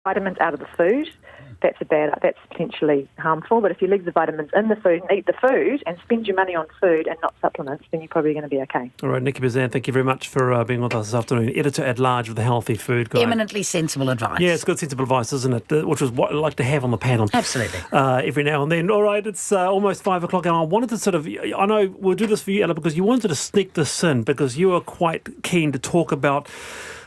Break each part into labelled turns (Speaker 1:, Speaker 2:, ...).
Speaker 1: vitamins out of the food, that's potentially harmful. But if you leave the vitamins in the food and eat the food and spend your money on food and not supplements, then you're probably going to be okay.
Speaker 2: All right, Nikki Bazan, thank you very much for being with us this afternoon. Editor-at-large of the Healthy Food Guide.
Speaker 3: Eminently sensible advice.
Speaker 2: Yeah, it's good sensible advice, isn't it? Which is what I like to have on the panel.
Speaker 3: Absolutely.
Speaker 2: Every now and then. All right, it's almost 5 o'clock, and I wanted to I know we'll do this for you, Ella, because you wanted to sneak this in, because you are quite keen to talk about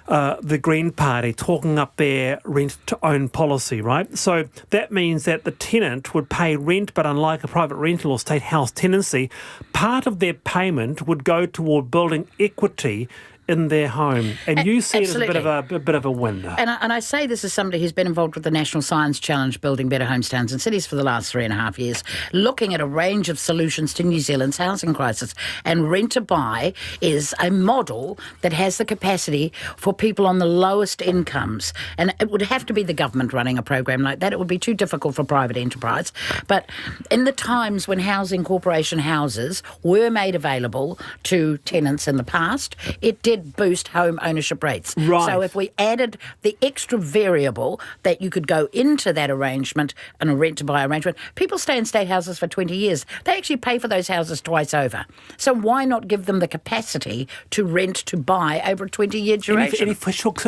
Speaker 2: the Green Party talking up their rent-to-own policy, right? So that means that the tenant would pay rent, but unlike a private rental or state house tenancy, part of their payment would go toward building equity in their home, and you see
Speaker 3: Absolutely.
Speaker 2: it as a bit of a win.
Speaker 3: And I say this as somebody who's been involved with the National Science Challenge, building better homes, towns and cities for the last 3.5 years, looking at a range of solutions to New Zealand's housing crisis. And rent-to-buy is a model that has the capacity for people on the lowest incomes. And it would have to be the government running a program like that. It would be too difficult for private enterprise. But in the times when housing corporation houses were made available to tenants in the past, it did boost home ownership rates.
Speaker 2: Right.
Speaker 3: So if we added the extra variable that you could go into that arrangement and a rent-to-buy arrangement, people stay in state houses for 20 years. They actually pay for those houses twice over. So why not give them the capacity to rent to buy over a 20-year duration?
Speaker 2: Any fish hooks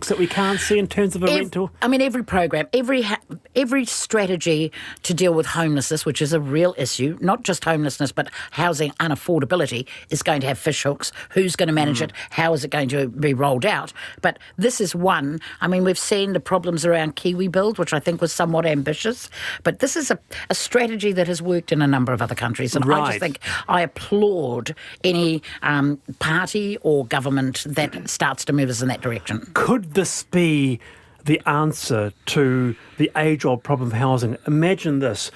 Speaker 2: that we can't see in terms of a rental?
Speaker 3: I mean, every program, every strategy to deal with homelessness, which is a real issue, not just homelessness, but housing unaffordability, is going to have fish hooks. Who's going to manage it? How is it going to be rolled out? But this is one. I mean, we've seen the problems around Kiwi Build, which I think was somewhat ambitious. But this is a strategy that has worked in a number of other countries. And I just think I applaud any party or government that starts to move us in that direction.
Speaker 2: Could this be the answer to the age-old problem of housing? Imagine this.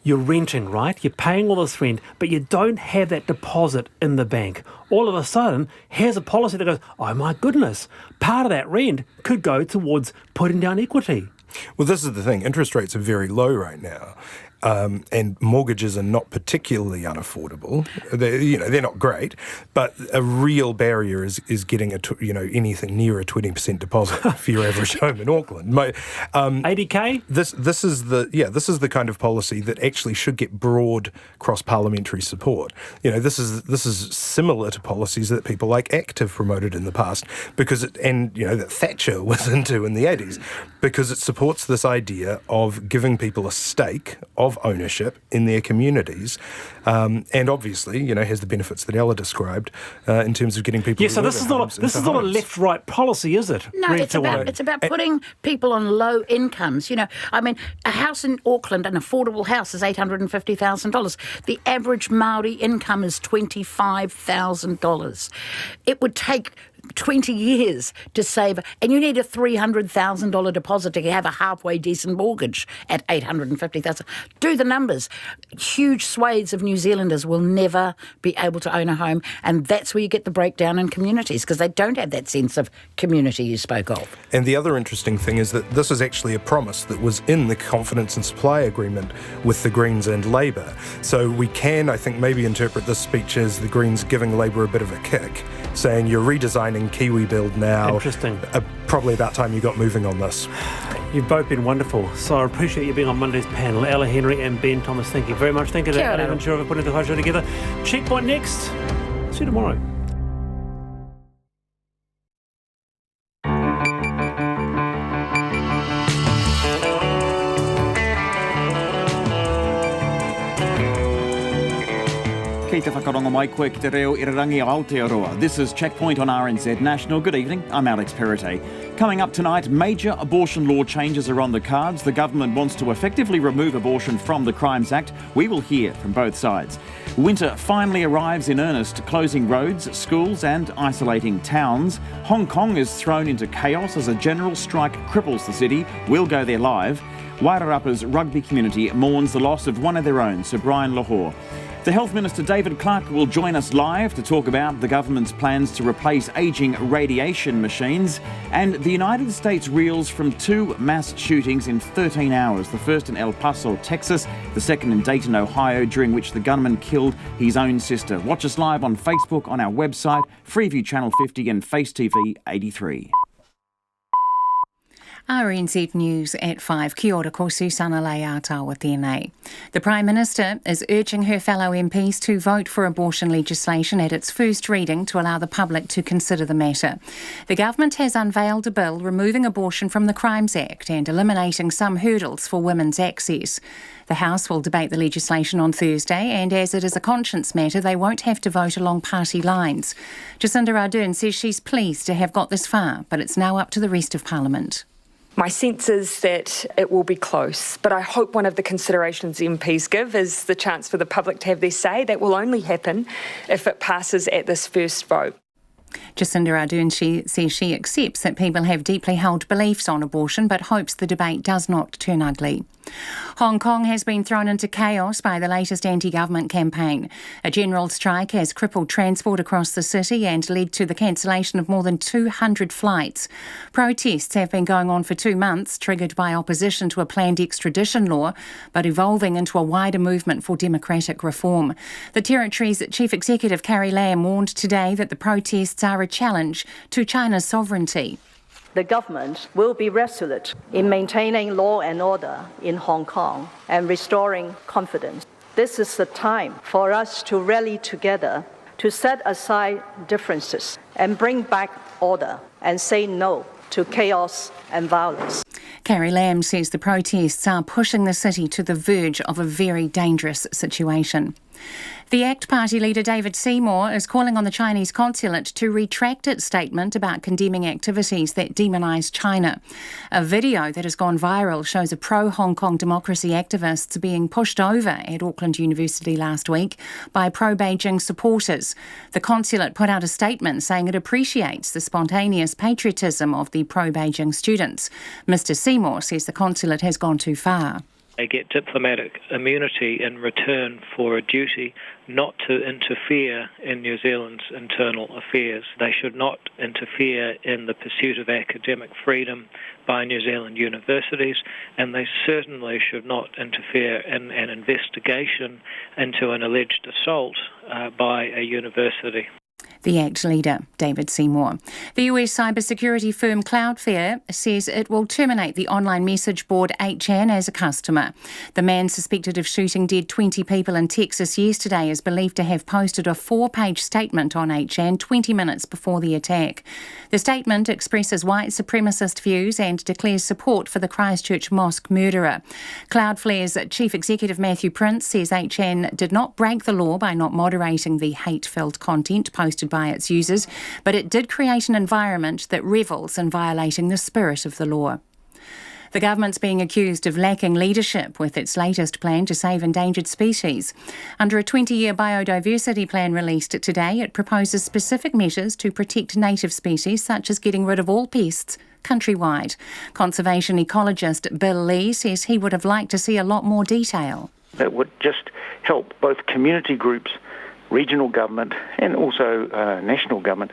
Speaker 2: You're renting, right? You're paying all this rent, but you don't have that deposit in the bank. All of a sudden, here's a policy that goes, oh my goodness, part of that rent could go towards putting down equity.
Speaker 4: Well, this is the thing. Interest rates are very low right now. And mortgages are not particularly unaffordable. They're not great, but a real barrier is getting anything near a 20% deposit for your average home in Auckland.
Speaker 2: 80k.
Speaker 4: This is the kind of policy that actually should get broad cross-parliamentary support. This is similar to policies that people like ACT have promoted in the past, that Thatcher was into in the 80s, because it supports this idea of giving people a stake of ownership in their communities, and obviously, has the benefits that Ella described in terms of getting people.
Speaker 2: Yeah, so this is not a left-right policy, is it?
Speaker 3: No, it's about putting people on low incomes. I mean, a house in Auckland, an affordable house, is $850,000. The average Maori income is $25,000. It would take 20 years to save, and you need a $300,000 deposit to have a halfway decent mortgage at $850,000. Do the numbers. Huge swathes of New Zealanders will never be able to own a home, and that's where you get the breakdown in communities, because they don't have that sense of community you spoke of.
Speaker 4: And the other interesting thing is that this is actually a promise that was in the confidence and supply agreement with the Greens and Labour. So we can, I think, maybe interpret this speech as the Greens giving Labour a bit of a kick, saying you're redesigning Kiwi Build now.
Speaker 2: Interesting.
Speaker 4: Probably about time you got moving on this.
Speaker 2: You've both been wonderful. So I appreciate you being on Monday's panel. Ella Henry and Ben Thomas, thank you very much. Thank you to Ella Ventura for putting the whole show together. Checkpoint next. See you tomorrow.
Speaker 5: Kei te whakarongo mai koe ki te reo i rangi o Aotearoa. This is Checkpoint on RNZ National. Good evening, I'm Alex Perrottet. Coming up tonight, major abortion law changes are on the cards. The government wants to effectively remove abortion from the Crimes Act. We will hear from both sides. Winter finally arrives in earnest, closing roads, schools and isolating towns. Hong Kong is thrown into chaos as a general strike cripples the city. We'll go there live. Wairarapa's rugby community mourns the loss of one of their own, Sir Brian Lahore. The Health Minister David Clark will join us live to talk about the government's plans to replace ageing radiation machines, and the United States reels from 2 mass shootings in 13 hours, the first in El Paso, Texas, the second in Dayton, Ohio, during which the gunman killed his own sister. Watch us live on Facebook, on our website, Freeview Channel 50 and Face TV 83.
Speaker 6: RNZ News at 5. Kia ora, ko Susana Lei Atawa tēnei. The Prime Minister is urging her fellow MPs to vote for abortion legislation at its first reading to allow the public to consider the matter. The government has unveiled a bill removing abortion from the Crimes Act and eliminating some hurdles for women's access. The House will debate the legislation on Thursday, and as it is a conscience matter, they won't have to vote along party lines. Jacinda Ardern says she's pleased to have got this far, but it's now up to the rest of Parliament.
Speaker 7: My sense is that it will be close, but I hope one of the considerations MPs give is the chance for the public to have their say. That will only happen if it passes at this first vote.
Speaker 6: Jacinda Ardern says she accepts that people have deeply held beliefs on abortion, but hopes the debate does not turn ugly. Hong Kong has been thrown into chaos by the latest anti-government campaign. A general strike has crippled transport across the city and led to the cancellation of more than 200 flights. Protests have been going on for 2 months, triggered by opposition to a planned extradition law, but evolving into a wider movement for democratic reform. The Territory's Chief Executive Carrie Lam warned today that the protests are a challenge to China's sovereignty.
Speaker 8: The government will be resolute in maintaining law and order in Hong Kong and restoring confidence. This is the time for us to rally together, to set aside differences and bring back order and say no to chaos and violence.
Speaker 6: Carrie Lam says the protests are pushing the city to the verge of a very dangerous situation. The ACT Party leader David Seymour is calling on the Chinese consulate to retract its statement about condemning activities that demonise China. A video that has gone viral shows a pro-Hong Kong democracy activists being pushed over at Auckland University last week by pro-Beijing supporters. The consulate put out a statement saying it appreciates the spontaneous patriotism of the pro-Beijing students. Mr Seymour says the consulate has gone too far.
Speaker 9: They get diplomatic immunity in return for a duty not to interfere in New Zealand's internal affairs. They should not interfere in the pursuit of academic freedom by New Zealand universities, and they certainly should not interfere in an investigation into an alleged assault by a university.
Speaker 6: The ACT leader, David Seymour. The US cybersecurity firm Cloudflare says it will terminate the online message board 8chan as a customer. The man suspected of shooting dead 20 people in Texas yesterday is believed to have posted a 4-page statement on 8chan 20 minutes before the attack. The statement expresses white supremacist views and declares support for the Christchurch mosque murderer. Cloudflare's chief executive Matthew Prince says 8chan did not break the law by not moderating the hate-filled content posted by its users, but it did create an environment that revels in violating the spirit of the law. The government's being accused of lacking leadership with its latest plan to save endangered species. Under a 20-year biodiversity plan released today, it proposes specific measures to protect native species, such as getting rid of all pests countrywide. Conservation ecologist Bill Lee says he would have liked to see a lot more detail.
Speaker 10: That would just help both community groups, regional government and also national government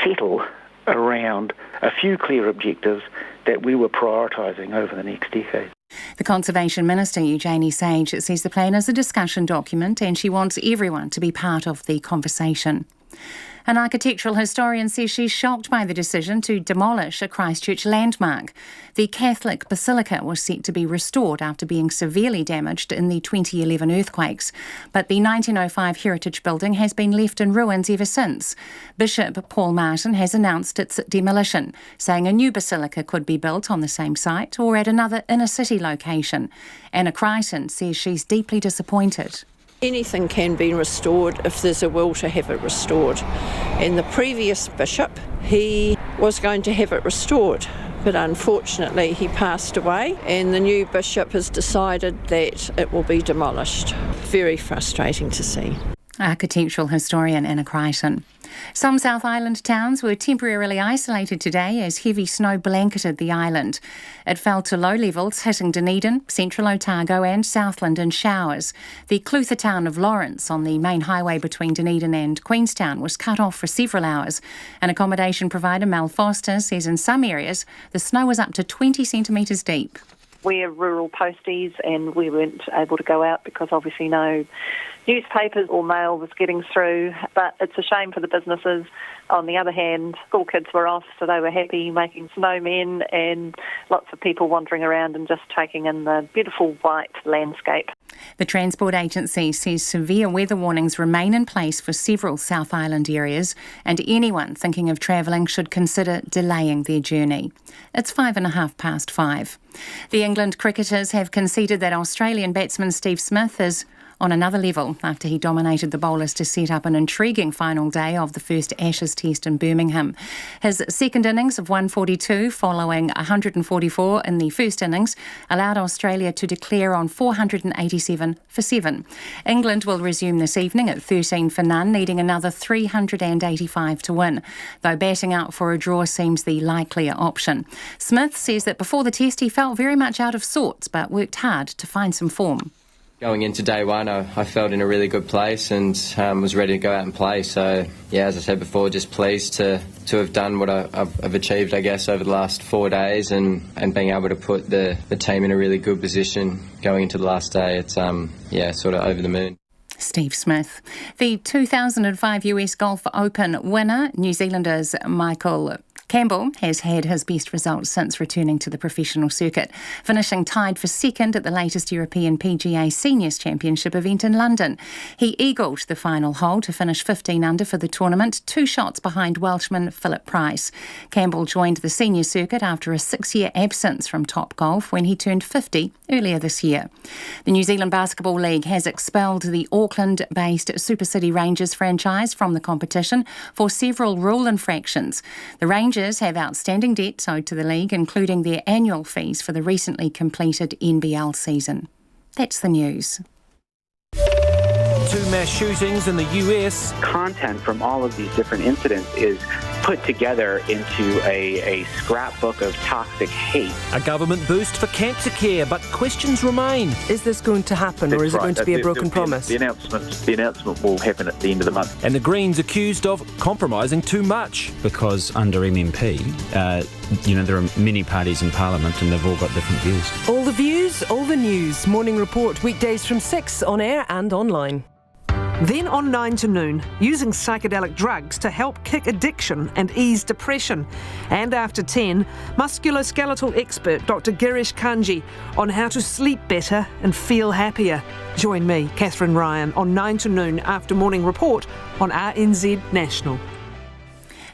Speaker 10: settle around a few clear objectives that we were prioritising over the next decade.
Speaker 6: The Conservation Minister, Eugenie Sage, says the plan is a discussion document and she wants everyone to be part of the conversation. An architectural historian says she's shocked by the decision to demolish a Christchurch landmark. The Catholic Basilica was set to be restored after being severely damaged in the 2011 earthquakes, but the 1905 heritage building has been left in ruins ever since. Bishop Paul Martin has announced its demolition, saying a new basilica could be built on the same site or at another inner-city location. Anna Crichton says she's deeply disappointed.
Speaker 11: Anything can be restored if there's a will to have it restored. And the previous bishop, he was going to have it restored, but unfortunately he passed away and the new bishop has decided that it will be demolished. Very frustrating to see.
Speaker 6: Architectural historian Anna Crichton. Some South Island towns were temporarily isolated today as heavy snow blanketed the island. It fell to low levels, hitting Dunedin, Central Otago and Southland in showers. The Clutha town of Lawrence on the main highway between Dunedin and Queenstown was cut off for several hours. An accommodation provider, Mel Foster, says in some areas the snow was up to 20 centimetres deep.
Speaker 1: We're rural posties and we weren't able to go out because obviously no newspapers or mail was getting through, but it's a shame for the businesses. On the other hand, school kids were off, so they were happy making snowmen and lots of people wandering around and just taking in the beautiful white landscape.
Speaker 6: The Transport Agency says severe weather warnings remain in place for several South Island areas, and anyone thinking of travelling should consider delaying their journey. It's 5:05. The England cricketers have conceded that Australian batsman Steve Smith is on another level after he dominated the bowlers to set up an intriguing final day of the first Ashes Test in Birmingham. His second innings of 142 following 144 in the first innings allowed Australia to declare on 487 for 7. England will resume this evening at 13 for none, needing another 385 to win, though batting out for a draw seems the likelier option. Smith says that before the test he felt very much out of sorts but worked hard to find some form.
Speaker 12: Going into day one, I felt in a really good place and was ready to go out and play. So, yeah, as I said before, just pleased to have done what I've achieved, I guess, over the last 4 days and being able to put the team in a really good position going into the last day. It's, sort of over the moon.
Speaker 6: Steve Smith. The 2005 US Golf Open winner, New Zealander's Michael Campbell, has had his best results since returning to the professional circuit, finishing tied for second at the latest European PGA Seniors Championship event in London. He eagled the final hole to finish 15 under for the tournament, 2 shots behind Welshman Philip Price. Campbell joined the senior circuit after a 6-year absence from top golf when he turned 50 earlier this year. The New Zealand Basketball League has expelled the Auckland-based Super City Rangers franchise from the competition for several rule infractions. The Rangers have outstanding debts owed to the league, including their annual fees for the recently completed NBL season. That's the news.
Speaker 13: 2 mass shootings in the US.
Speaker 14: Content from all of these different incidents is put together into a scrapbook of toxic hate.
Speaker 13: A government boost for cancer care, but questions remain.
Speaker 15: Is this going to happen, or is it going to be a broken promise?
Speaker 14: The announcement will happen at the end of the month.
Speaker 13: And the Greens accused of compromising too much.
Speaker 16: Because under MMP, there are many parties in Parliament and they've all got different views.
Speaker 15: All the views, all the news. Morning Report, weekdays from 6 on air and online.
Speaker 17: Then on 9 to noon, using psychedelic drugs to help kick addiction and ease depression. And after 10, musculoskeletal expert Dr. Girish Kanji on how to sleep better and feel happier. Join me, Catherine Ryan, on 9 to noon after Morning Report on RNZ National.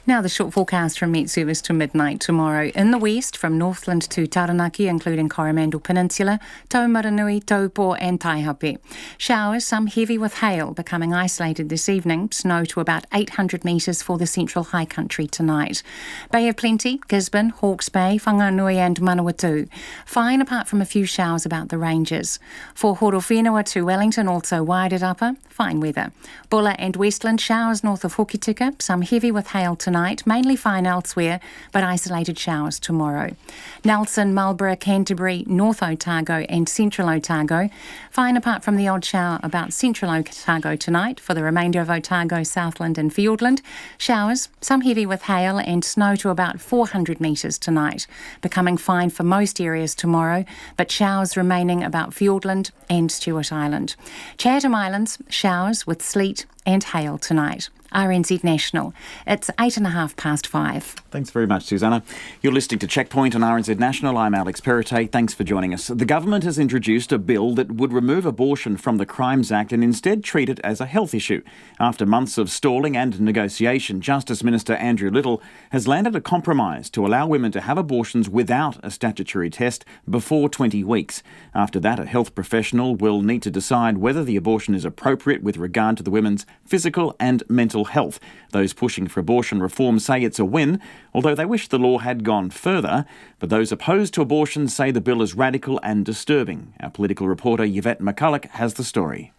Speaker 6: Now the short forecast from Met Service to midnight tomorrow. In the west, from Northland to Taranaki, including Coromandel Peninsula, Taumaranui, Taupo and Taihape. Showers, some heavy with hail, becoming isolated this evening. Snow to about 800 metres for the central high country tonight. Bay of Plenty, Gisborne, Hawke's Bay, Whanganui and Manawatu. Fine apart from a few showers about the ranges. For Horowhenua to Wellington, also Wairarapa, fine weather. Bulla and Westland, showers north of Hokitika, some heavy with hail tonight, mainly fine elsewhere, but isolated showers tomorrow. Nelson, Marlborough, Canterbury, North Otago and Central Otago. Fine apart from the odd shower about Central Otago tonight. For the remainder of Otago, Southland and Fiordland, showers, some heavy with hail and snow to about 400 metres tonight. Becoming fine for most areas tomorrow, but showers remaining about Fiordland and Stewart Island. Chatham Islands, showers with sleet and hail tonight. RNZ National. It's 5:08.
Speaker 5: Thanks very much, Susanna. You're listening to Checkpoint on RNZ National. I'm Alex Perrottet. Thanks for joining us. The government has introduced a bill that would remove abortion from the Crimes Act and instead treat it as a health issue. After months of stalling and negotiation, Justice Minister Andrew Little has landed a compromise to allow women to have abortions without a statutory test before 20 weeks. After that, a health professional will need to decide whether the abortion is appropriate with regard to the women's physical and mental health. Those pushing for abortion reform say it's a win, although they wish the law had gone further. But those opposed to abortion say the bill is radical and disturbing. Our political reporter Yvette McCulloch has the story.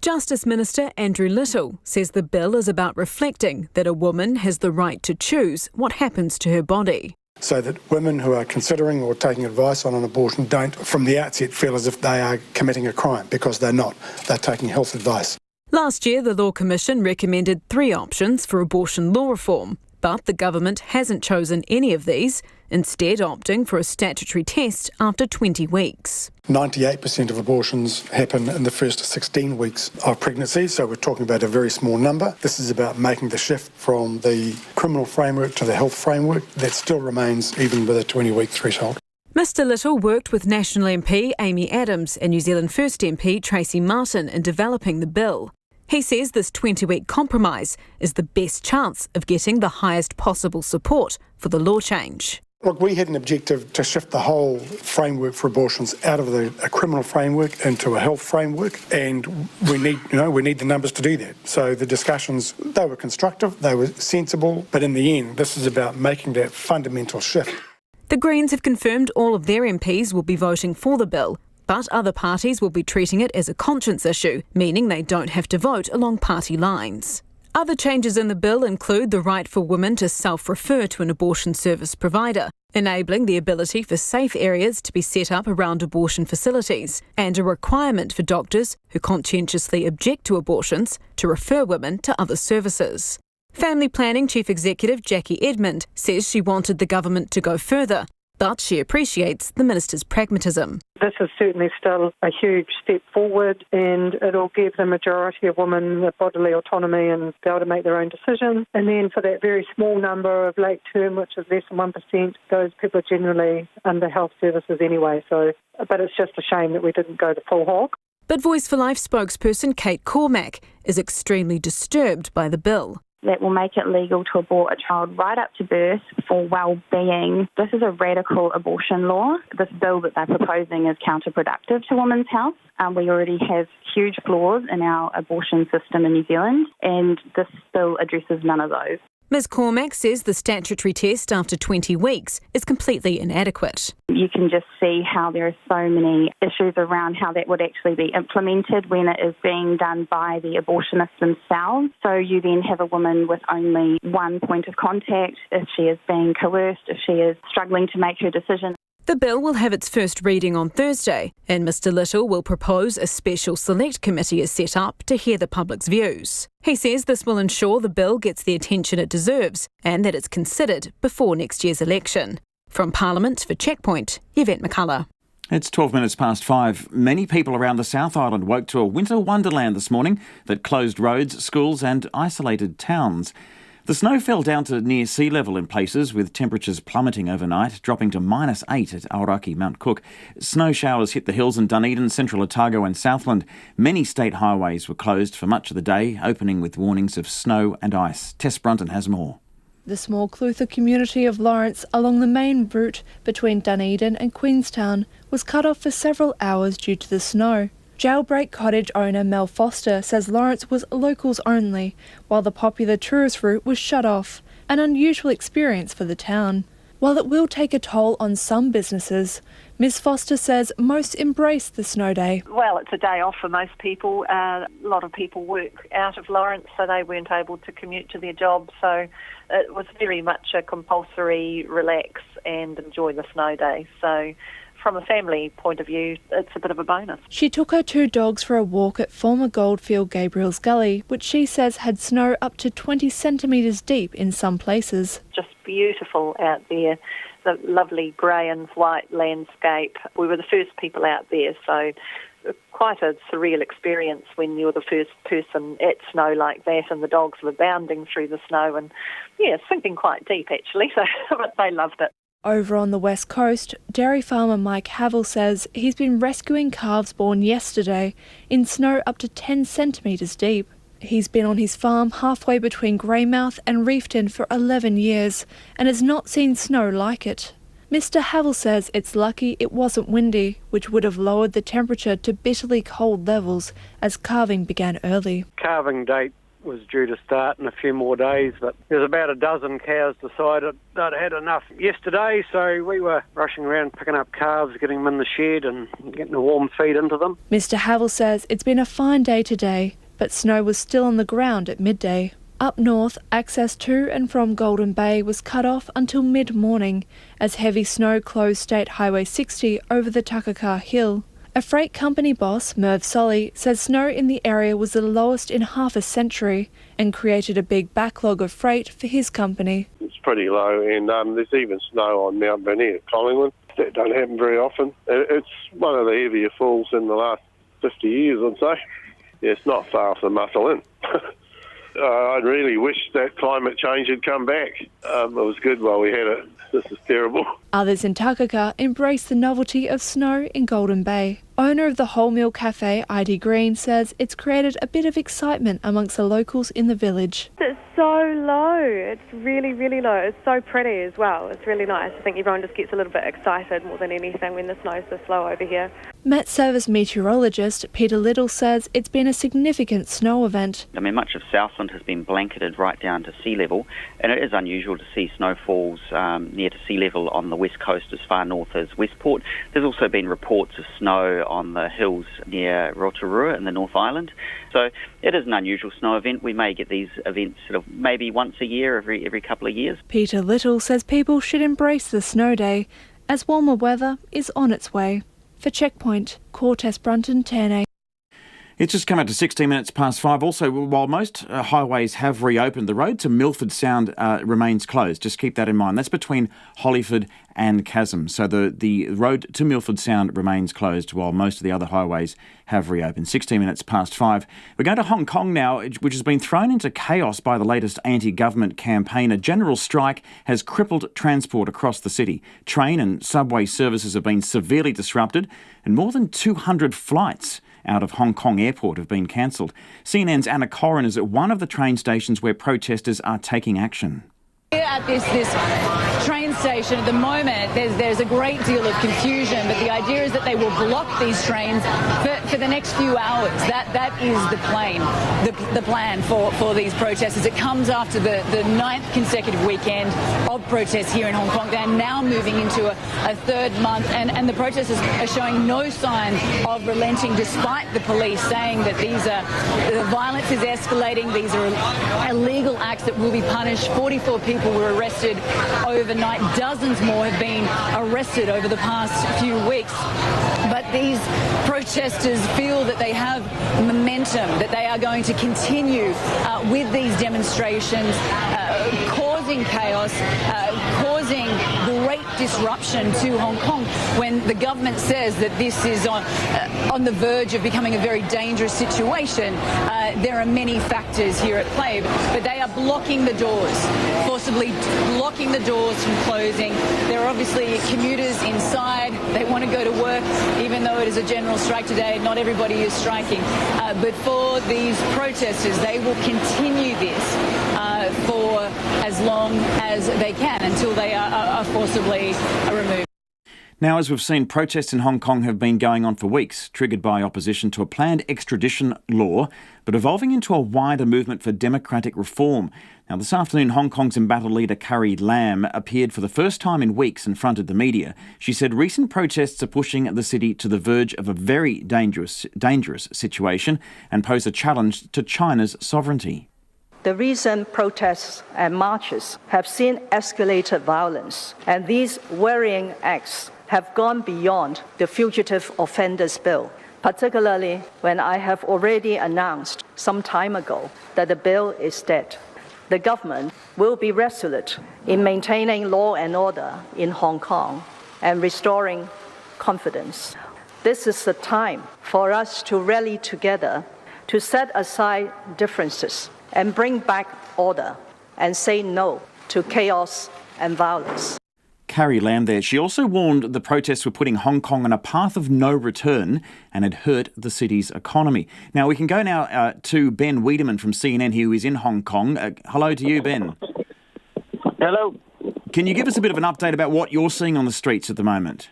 Speaker 18: Justice Minister Andrew Little says the bill is about reflecting that a woman has the right to choose what happens to her body.
Speaker 19: So that women who are considering or taking advice on an abortion don't from the outset feel as if they are committing a crime, because they're not. They're taking health advice.
Speaker 18: Last year, the Law Commission recommended 3 options for abortion law reform. But the government hasn't chosen any of these, instead opting for a statutory test after 20 weeks.
Speaker 19: 98% of abortions happen in the first 16 weeks of pregnancy, so we're talking about a very small number. This is about making the shift from the criminal framework to the health framework. That still remains even with a 20-week threshold.
Speaker 18: Mr Little worked with National MP Amy Adams and New Zealand First MP Tracy Martin in developing the bill. He says this 20-week compromise is the best chance of getting the highest possible support for the law change.
Speaker 19: Look, we had an objective to shift the whole framework for abortions out of a criminal framework into a health framework, and we need the numbers to do that. So the discussions, they were constructive, they were sensible, but in the end, this is about making that fundamental shift.
Speaker 18: The Greens have confirmed all of their MPs will be voting for the bill, but other parties will be treating it as a conscience issue, meaning they don't have to vote along party lines. Other changes in the bill include the right for women to self-refer to an abortion service provider, enabling the ability for safe areas to be set up around abortion facilities, and a requirement for doctors who conscientiously object to abortions to refer women to other services. Family Planning Chief Executive Jackie Edmund says she wanted the government to go further, but she appreciates the minister's pragmatism.
Speaker 20: This is certainly still a huge step forward, and it'll give the majority of women the bodily autonomy and be able to make their own decisions. And then for that very small number of late term, which is less than 1%, those people are generally under health services anyway. But it's just a shame that we didn't go the full hog.
Speaker 18: But Voice for Life spokesperson Kate Cormack is extremely disturbed by the bill.
Speaker 21: That will make it legal to abort a child right up to birth for well-being. This is a radical abortion law. This bill that they're proposing is counterproductive to women's health. We already have huge flaws in our abortion system in New Zealand, and this bill addresses none of those.
Speaker 18: Ms Cormack says the statutory test after 20 weeks is completely inadequate.
Speaker 21: You can just see how there are so many issues around how that would actually be implemented when it is being done by the abortionists themselves. So you then have a woman with only one point of contact if she is being coerced, if she is struggling to make her decision.
Speaker 18: The bill will have its first reading on Thursday, and Mr Little will propose a special select committee is set up to hear the public's views. He says this will ensure the bill gets the attention it deserves and that it's considered before next year's election. From Parliament for Checkpoint, Yvette McCullough.
Speaker 5: It's 12 minutes past 5. Many people around the South Island woke to a winter wonderland this morning that closed roads, schools and isolated towns. The snow fell down to near sea level in places, with temperatures plummeting overnight, dropping to -8 at Aoraki, Mount Cook. Snow showers hit the hills in Dunedin, Central Otago and Southland. Many state highways were closed for much of the day, opening with warnings of snow and ice. Tess Brunton has more.
Speaker 22: The small Clutha community of Lawrence along the main route between Dunedin and Queenstown was cut off for several hours due to the snow. Jailbreak Cottage owner Mel Foster says Lawrence was locals only, while the popular tourist route was shut off, an unusual experience for the town. While it will take a toll on some businesses, Ms Foster says most embrace the snow day.
Speaker 1: Well, it's a day off for most people. A lot of people work out of Lawrence, so they weren't able to commute to their jobs. So it was very much a compulsory relax and enjoy the snow day. So from a family point of view, it's a bit of a bonus.
Speaker 22: She took her two dogs for a walk at former goldfield Gabriel's Gully, which she says had snow up to 20 centimetres deep in some places.
Speaker 1: Just beautiful out there, the lovely grey and white landscape. We were the first people out there, so quite a surreal experience when you're the first person at snow like that, and the dogs were bounding through the snow and, sinking quite deep actually, so but they loved it.
Speaker 22: Over on the west coast, dairy farmer Mike Havel says he's been rescuing calves born yesterday in snow up to 10 centimetres deep. He's been on his farm halfway between Greymouth and Reefton for 11 years and has not seen snow like it. Mr Havel says it's lucky it wasn't windy, which would have lowered the temperature to bitterly cold levels as calving began early.
Speaker 23: Calving date was due to start in a few more days, but there's about a dozen cows decided they'd had enough yesterday, so we were rushing around picking up calves, getting them in the shed and getting a warm feed into them.
Speaker 22: Mr Havel says it's been a fine day today, but snow was still on the ground at midday. Up north, access to and from Golden Bay was cut off until mid-morning as heavy snow closed State Highway 60 over the Tarakihi Hill. A freight company boss, Merv Solly, says snow in the area was the lowest in half a century and created a big backlog of freight for his company.
Speaker 2: It's pretty low, and there's even snow on Mount Vernier at Collingwood. That don't happen very often. It's one of the heavier falls in the last 50 years, I'd say. Yeah, it's not far from Muscle Inn. I really wish that climate change had come back. It was good while we had it. This is terrible.
Speaker 22: Others in Takaka embrace the novelty of snow in Golden Bay. Owner of the wholemeal cafe, ID Green, says it's created a bit of excitement amongst the locals in the village.
Speaker 3: It's so low. It's really, really low. It's so pretty as well. It's really nice. I think everyone just gets a little bit excited more than anything when the snow's so slow over here.
Speaker 22: Met Service meteorologist Peter Little says it's been a significant snow event.
Speaker 4: I mean, much of Southland has been blanketed right down to sea level, and it is unusual to see snowfalls near to sea level on the west coast as far north as Westport. There's also been reports of snow on the hills near Rotorua in the North Island. So it is an unusual snow event. We may get these events sort of maybe once a year, every couple of years.
Speaker 22: Peter Little says people should embrace the snow day as warmer weather is on its way. For Checkpoint, Cortes Brunton, Tane.
Speaker 5: It's just come out to 16 minutes past 5. Also, while most highways have reopened, the road to Milford Sound remains closed. Just keep that in mind. That's between Hollyford and Chasm. So the road to Milford Sound remains closed while most of the other highways have reopened. 16 minutes past 5. We're going to Hong Kong now, which has been thrown into chaos by the latest anti-government campaign. A general strike has crippled transport across the city. Train and subway services have been severely disrupted, and more than 200 flights out of Hong Kong airport have been cancelled. CNN's Anna Corrin is at one of the train stations where protesters are taking action.
Speaker 24: Here at this train station at the moment, there's a great deal of confusion, but the idea is that they will block these trains for the next few hours. That is the plan for these protesters. It comes after the 9th consecutive weekend of protests here in Hong Kong. They're now moving into a third month, and the protesters are showing no sign of relenting, despite the police saying that the violence is escalating. These are illegal acts that will be punished. 44 people were arrested overnight. Dozens more have been arrested over the past few weeks. But these protesters feel that they have momentum, that they are going to continue with these demonstrations, causing chaos, causing great disruption to Hong Kong when the government says that this is on the verge of becoming a very dangerous situation. There are many factors here at play, but they are blocking the doors, forcibly blocking the doors from closing. There are obviously commuters inside. They want to go to work, even though it is a general strike today. Not everybody is striking. But for these protesters, they will continue this for as long as they can until they are forcibly removed.
Speaker 5: Now, as we've seen, protests in Hong Kong have been going on for weeks, triggered by opposition to a planned extradition law, but evolving into a wider movement for democratic reform. Now, this afternoon, Hong Kong's embattled leader Carrie Lam appeared for the first time in weeks in front of the media. She said recent protests are pushing the city to the verge of a very dangerous situation and pose a challenge to China's sovereignty.
Speaker 8: The recent protests and marches have seen escalated violence, and these worrying acts have gone beyond the Fugitive Offenders Bill, particularly when I have already announced some time ago that the bill is dead. The government will be resolute in maintaining law and order in Hong Kong and restoring confidence. This is the time for us to rally together, to set aside differences and bring back order and say no to chaos and violence.
Speaker 5: Carrie Lam there. She also warned the protests were putting Hong Kong on a path of no return and had hurt the city's economy. Now, we can go now to Ben Wiedemann from CNN, who is in Hong Kong. Hello to you, Ben.
Speaker 25: Hello.
Speaker 5: Can you give us a bit of an update about what you're seeing on the streets at the moment?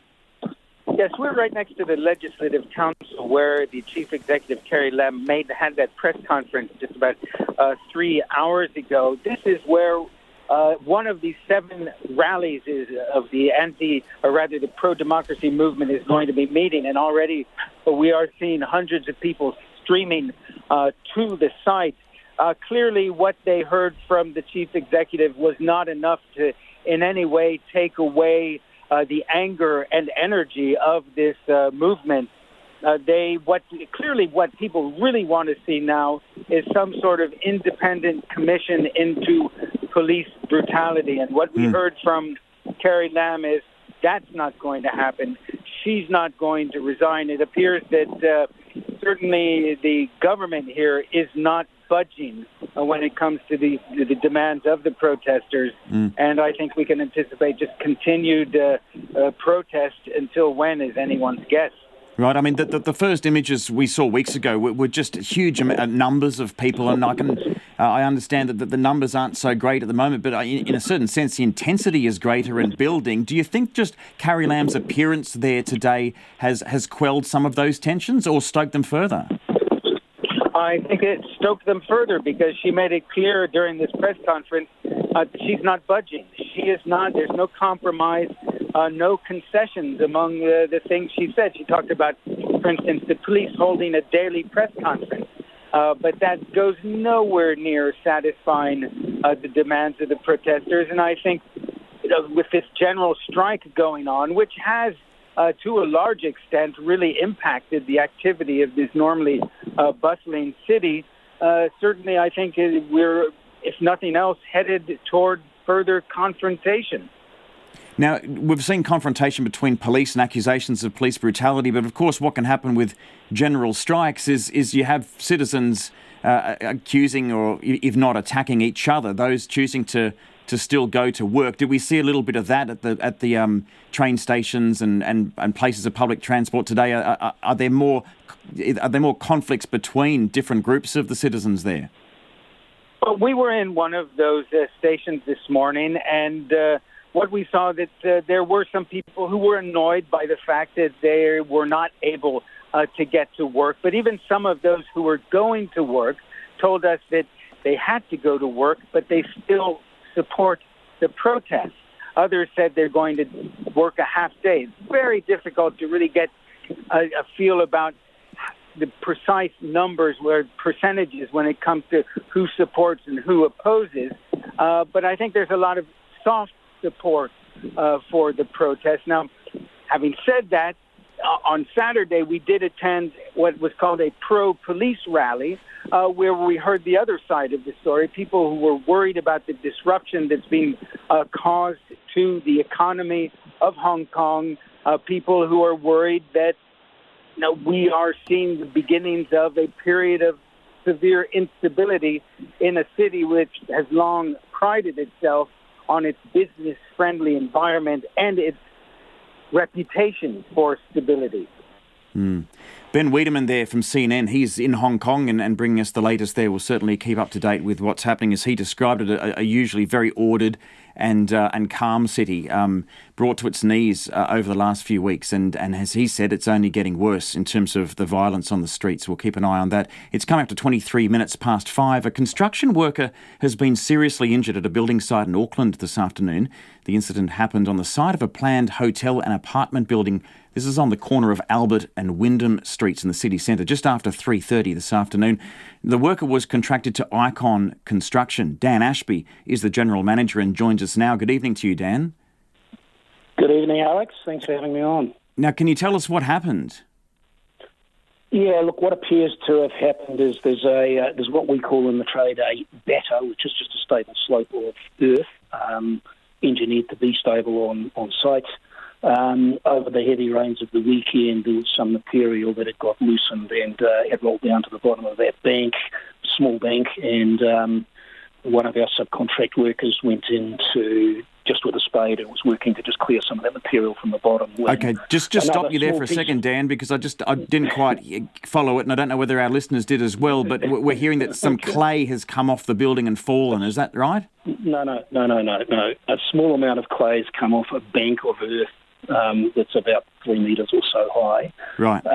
Speaker 25: Yes, we're right next to the Legislative Council where the Chief Executive, Carrie Lam, had that press conference just about 3 hours ago. This is where one of the 7 rallies of the the pro-democracy movement is going to be meeting, and already we are seeing hundreds of people streaming to the site. Clearly, what they heard from the chief executive was not enough to in any way take away the anger and energy of this movement. What people really want to see now is some sort of independent commission into police brutality. And what we heard from Carrie Lam is that's not going to happen. She's not going to resign. It appears that certainly the government here is not budging when it comes to the demands of the protesters. And I think we can anticipate just continued protest until when is anyone's guess.
Speaker 5: Right, I mean, the first images we saw weeks ago were just huge numbers of people, and I understand that the numbers aren't so great at the moment, but in a certain sense the intensity is greater in building. Do you think just Carrie Lam's appearance there today has quelled some of those tensions or stoked them further?
Speaker 25: I think it stoked them further because she made it clear during this press conference she's not budging. She is not. There's no compromise, no concessions among the things she said. She talked about, for instance, the police holding a daily press conference. But that goes nowhere near satisfying the demands of the protesters. And I think with this general strike going on, which has to a large extent really impacted the activity of this normally bustling city, certainly I think we're, if nothing else, headed toward further confrontation.
Speaker 5: Now, we've seen confrontation between police and accusations of police brutality, but of course what can happen with general strikes is you have citizens accusing or, if not attacking each other, those choosing to still go to work. Did we see a little bit of that at the train stations and places of public transport today? Are there more conflicts between different groups of the citizens there?
Speaker 25: Well, we were in one of those stations this morning, and what we saw that there were some people who were annoyed by the fact that they were not able to get to work. But even some of those who were going to work told us that they had to go to work, but they still support the protest. Others said they're going to work a half day. It's very difficult to really get a feel about the precise numbers or percentages when it comes to who supports and who opposes. But I think there's a lot of soft support for the protest. Now, having said that, on Saturday we did attend what was called a pro-police rally, where we heard the other side of the story, people who were worried about the disruption that's being caused to the economy of Hong Kong, people who are worried that we are seeing the beginnings of a period of severe instability in a city which has long prided itself on its business-friendly environment and its reputation for stability.
Speaker 5: Ben Wiedemann there from CNN, he's in Hong Kong and bringing us the latest there. We'll certainly keep up to date with what's happening. As he described it, a usually very ordered and calm city, brought to its knees over the last few weeks. And as he said, it's only getting worse in terms of the violence on the streets. We'll keep an eye on that. It's coming up to 23 minutes past 5. A construction worker has been seriously injured at a building site in Auckland this afternoon. The incident happened on the site of a planned hotel and apartment building. This is on the corner of Albert and Wyndham Streets in the city centre, just after 3:30 this afternoon. The worker was contracted to Icon Construction. Dan Ashby is the general manager and joins us now. Good evening to you, Dan.
Speaker 7: Good evening, Alex. Thanks for having me on.
Speaker 5: Now, can you tell us what happened?
Speaker 7: Yeah, look, what appears to have happened is there's what we call in the trade a batter, which is just a stable slope of earth, engineered to be stable on site. Over the heavy rains of the weekend, there was some material that had got loosened and had rolled down to the bottom of that bank, small bank, and one of our subcontract workers went into just with a spade and was working to just clear some of that material from the bottom.
Speaker 5: Okay, just stop you there for a second, Dan, because I didn't quite follow it, and I don't know whether our listeners did as well, but we're hearing that some clay has come off the building and fallen. Is that right?
Speaker 7: No. A small amount of clay has come off a bank of earth that's about 3 metres or so high.
Speaker 5: Right.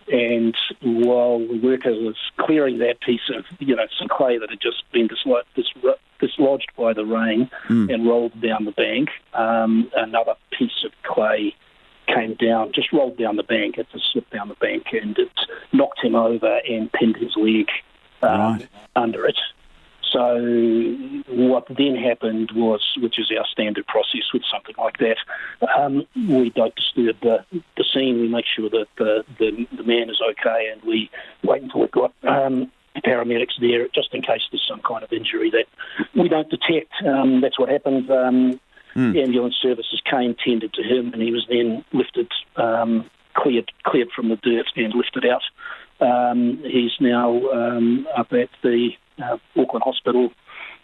Speaker 7: And while the worker was clearing that piece of, some clay that had just been dislodged by the rain and rolled down the bank, another piece of clay came down, just rolled down the bank. It just slipped down the bank and it knocked him over and pinned his leg under it. So what then happened was, which is our standard process with something like that, we don't disturb the scene. We make sure that the man is okay, and we wait until we've got paramedics there, just in case there's some kind of injury that we don't detect. That's what happened. The ambulance services came, tended to him, and he was then lifted, cleared from the dirt and lifted out. He's now up at the Auckland Hospital.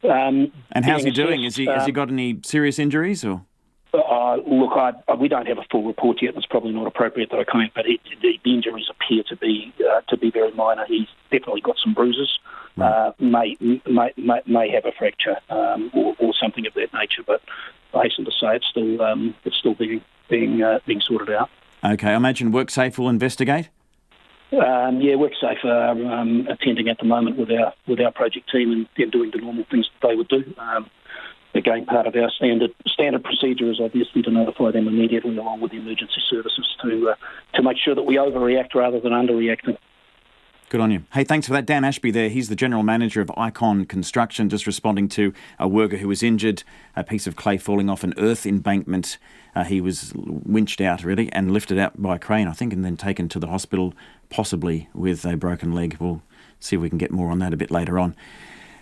Speaker 5: And how's he doing? Has he got any serious injuries? Or
Speaker 7: look, we don't have a full report yet. It's probably not appropriate that I comment, but the injuries appear to be very minor. He's definitely got some bruises. May have a fracture or something of that nature. But I hasten to say it's still being sorted out.
Speaker 5: Okay, I imagine WorkSafe will investigate.
Speaker 7: WorkSafe are attending at the moment with our project team, and they're doing the normal things that they would do. Again, part of our standard procedure is obviously to notify them immediately, along with the emergency services, to make sure that we overreact rather than underreacting.
Speaker 5: Good on you. Hey, thanks for that. Dan Ashby there. He's the General Manager of Icon Construction, just responding to a worker who was injured, a piece of clay falling off an earth embankment. He was winched out, really, and lifted out by a crane, I think, and then taken to the hospital, possibly with a broken leg. We'll see if we can get more on that a bit later on.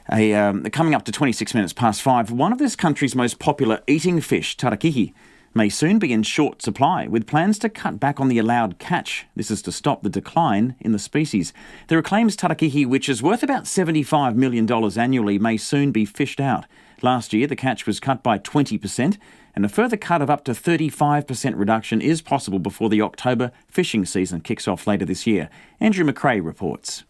Speaker 5: Coming up to 26 minutes past 5, one of this country's most popular eating fish, Tarakihi, may soon be in short supply, with plans to cut back on the allowed catch. This is to stop the decline in the species. There are claims Tarakihi, which is worth about $75 million annually, may soon be fished out. Last year, the catch was cut by 20%, and a further cut of up to 35% reduction is possible before the October fishing season kicks off later this year. Andrew McRae reports.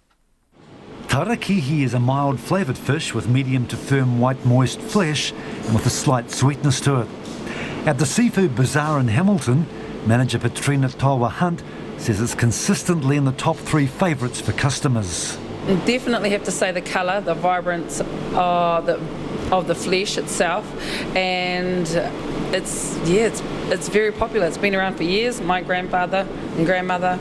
Speaker 9: Tarakihi is a mild flavoured fish with medium to firm white moist flesh and with a slight sweetness to it. At the Seafood Bazaar in Hamilton, manager Petrina Towa Hunt says it's consistently in the top 3 favourites for customers.
Speaker 10: Definitely have to say the colour, the vibrance of the flesh itself, and it's very popular. It's been around for years. My grandfather and grandmother